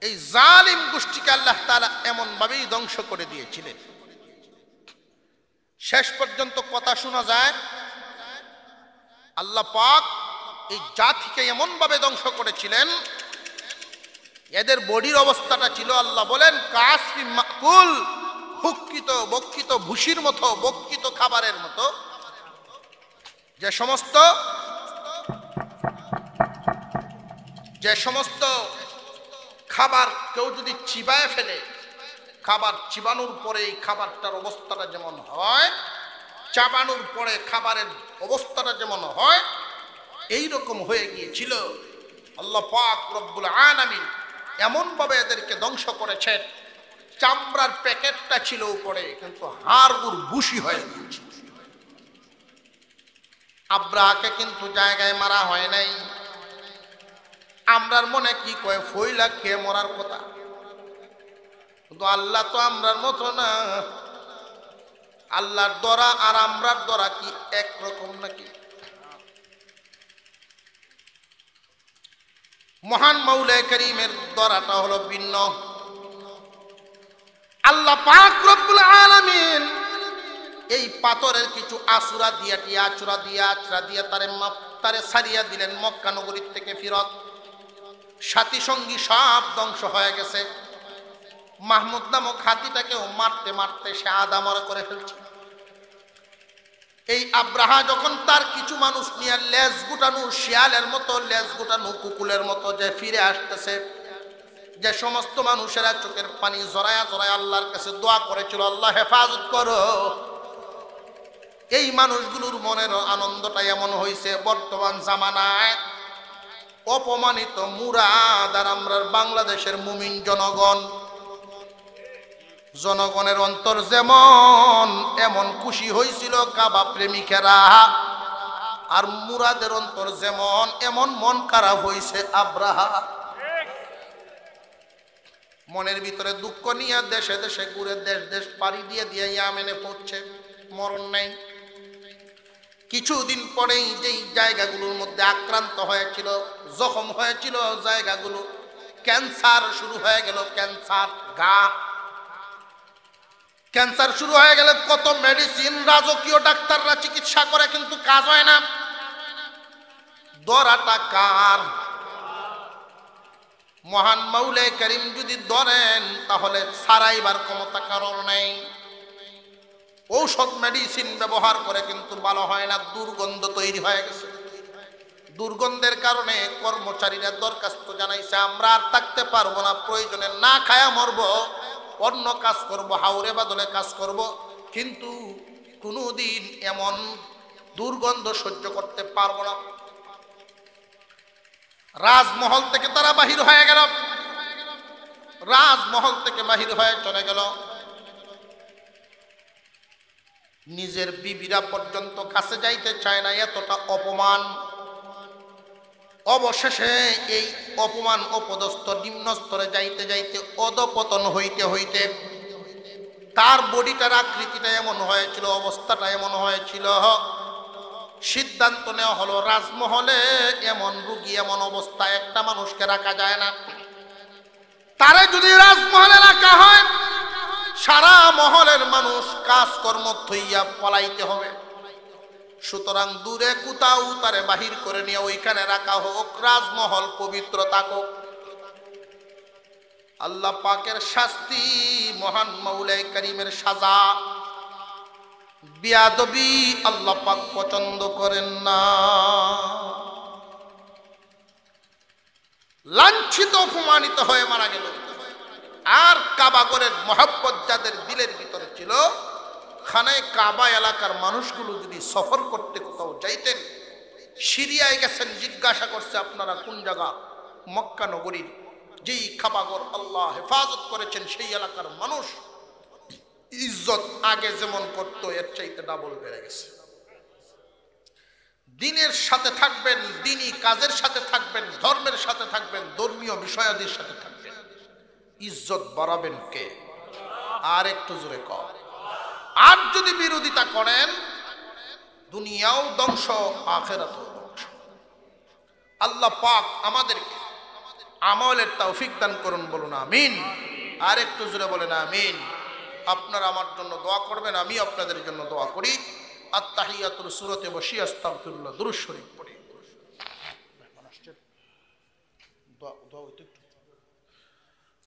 এই জালিম গোষ্ঠীকে আল্লাহ তাআলা এমন ভাবেই ধ্বংস করে দিয়েছিলেন। শেষ পর্যন্ত কথা শোনা যায় আল্লাহ পাক এই জাতিকে এমন ভাবে ধ্বংস করেছিলেন, এদের বডির অবস্থাটা ছিল আল্লাহ বলেন কাসফি মাকুল, হুক্কিত বক্ষিত ভুসির মতো, বক্ষিত খাবারের মতো। যে সমস্ত খাবার কেউ যদি চিবায় ফেলে, খাবার চিবানোর পরে এই খাবারটার অবস্থাটা যেমন হয়, চাবানোর পরে খাবারের অবস্থাটা যেমন হয়, এই রকম হয়ে গিয়েছিল। আল্লাহ পাক রব্বুল আলামিন এমন ভাবে এদেরকে ধ্বংস করেছেন, চামড়ার প্যাকেটটা ছিল উপরে, কিন্তু হাড়গুড় বুশি হয়ে গিয়েছে। আব্রাহাকে কিন্তু জায়গায় মারা হয় নাই। আমরার মনে কি কয় ফইলা কে মরার কথা, কিন্তু আল্লাহ তো আমরার মতো না। আল্লাহর দরা আর আমরার দরা কি একরকম নাকি? মহান মাওলা করিমের দরাটা হলো ভিন্ন। আল্লাহ পাক রব্বুল আলামিন এই পাথরের কিছু আচরা দিয়া তারে সারিয়া দিলেন মক্কা নগরীর থেকে ফিরত। সাথী সঙ্গী সব ধ্বংস হয়ে গেছে। মাহমুদ নামক হাতিটাকেও মারতে মারতে সে আদামরা করে ফেলছে। এই আব্রাহা যখন তার কিছু মানুষ নিয়ে লেজ গুটানো শিয়ালের মতো, লেজ গুটানো কুকুলের মতো যে ফিরে আসতেছে, যে সমস্ত মানুষেরা চোখের পানি জড়ায়া জড়ায়া আল্লাহর কাছে দোয়া করেছিল আল্লাহ হেফাজত করো, এই মানুষগুলোর মনের আনন্দটা এমন হয়েছে বর্তমান জামানায় অপমানিত মুরাদ আর আমরার বাংলাদেশের মুমিন জনগণের অন্তর যেমন এমন খুশি হয়েছিল কাবা প্রেমিকেরা, আর মুরাদের অন্তর যেমন এমন মন খারাপ হয়েছে আব্রাহা। মনের ভিতরে দুঃখ নিয়ে দেশে দেশে ঘুরে দেশ দেশ পাড়ি দিয়ে ইয়ামেনে পড়ছে, মরণ নাই। কিছুদিন পরেই যেই জায়গাগুলোর মধ্যে আক্রান্ত হয়েছিল, জখম হয়েছিল জায়গাগুলো, ক্যান্সার শুরু হয়ে গেল। ক্যান্সার শুরু হয়ে গেলে কত মেডিসিন রাজকীয় ডাক্তাররা চিকিৎসা করে, কিন্তু কাজ হয় না। দরাটা কার? মহান মাওলা করিম যদি ধরেন তাহলে সারাইবার ক্ষমতা কারণ নেই। ঔষধ মেডিসিন ব্যবহার করে কিন্তু ভালো হয় না, দুর্গন্ধ তৈরি হয়ে গেছে। দুর্গন্ধের কারণে কর্মচারীরা দরখাস্ত জানাইছে আমরা আর থাকতে পারবো না, প্রয়োজনে না খায়া মরবো, অন্য কাজ করব, হাওরে বাদলে কাজ করব, কিন্তু কোনোদিন এমন দুর্গন্ধ সহ্য করতে পারবো না। রাজমহল থেকে তারা বাহির হয়ে গেল, রাজমহল থেকে বাহির হয়ে চলে গেল। নিজের বিবিরা পর্যন্ত কাছে যাইতে চায় না, এতটা অপমান। অবশেষে এই অপমান অপদস্থ নিম্ন স্তরে যাইতে যাইতে অধপতন হইতে হইতে তার বডিটার আকৃতিটা এমন হয়েছিল, অবস্থাটা এমন হয়েছিল, সিদ্ধান্ত নেওয়া হলো রাজমহলে এমন রোগী এমন অবস্থা একটা মানুষকে রাখা যায় না। তারে যদি রাজমহলে রাখা হয় সারা মহলের মানুষ কাজকর্ম থইয়া পলাইতে হবে। সুতরাং দূরে কোথাও তারে বাহির করে নিয়ে ওইখানে রাখা হোক, রাজমহল পবিত্র থাকুক। আল্লাহ পাকের শাস্তি, মহান মাওলা করিমের সাজা, বিয়াদবি আল্লাহ পাক পছন্দ করেন না। লাঞ্ছিত অপমানিত হয়ে মারা গেল। আর কাবা ঘরের মহব্বত যাদের দিলের ভিতরে ছিল, খানায় কাবা এলাকার মানুষগুলো যদি সফর করতে কোথাও যাইতেন, সিরিয়ায় গেছেন, জিজ্ঞাসা করছে আপনারা কোন জায়গা? মক্কা নগরীর। যেই কাবাঘর আল্লাহ হেফাজত করেছেন সেই এলাকার মানুষ ইজ্জত আগে যেমন করতো এর চাইতে ডাবল বেড়ে গেছে। দিনের সাথে থাকবেন, দিনী কাজের সাথে থাকবেন, ধর্মের সাথে থাকবেন, ধর্মীয় বিষয়াদির সাথে থাকবেন। ইজ্জত বাড়াবেন কে? আর একটু জোরে কর। আর যদি বিরোধিতা করেন, দুনিয়াও ধ্বংস, আখিরাতও ধ্বংস। আল্লাহ পাক আমাদেরকে আমলের তৌফিক দান করুন, বলুন আমিন। আর একটু জোরে বলেন আমিন। আপনারা আমার জন্য দোয়া করবেন, আমি আপনাদের জন্য দোয়া করি। আত-তাহিয়াতুল সূরাতে বসি আস্তাগফিরুল্লাহ, দুরূদ শরীফ পড়ি। দোয়া একটু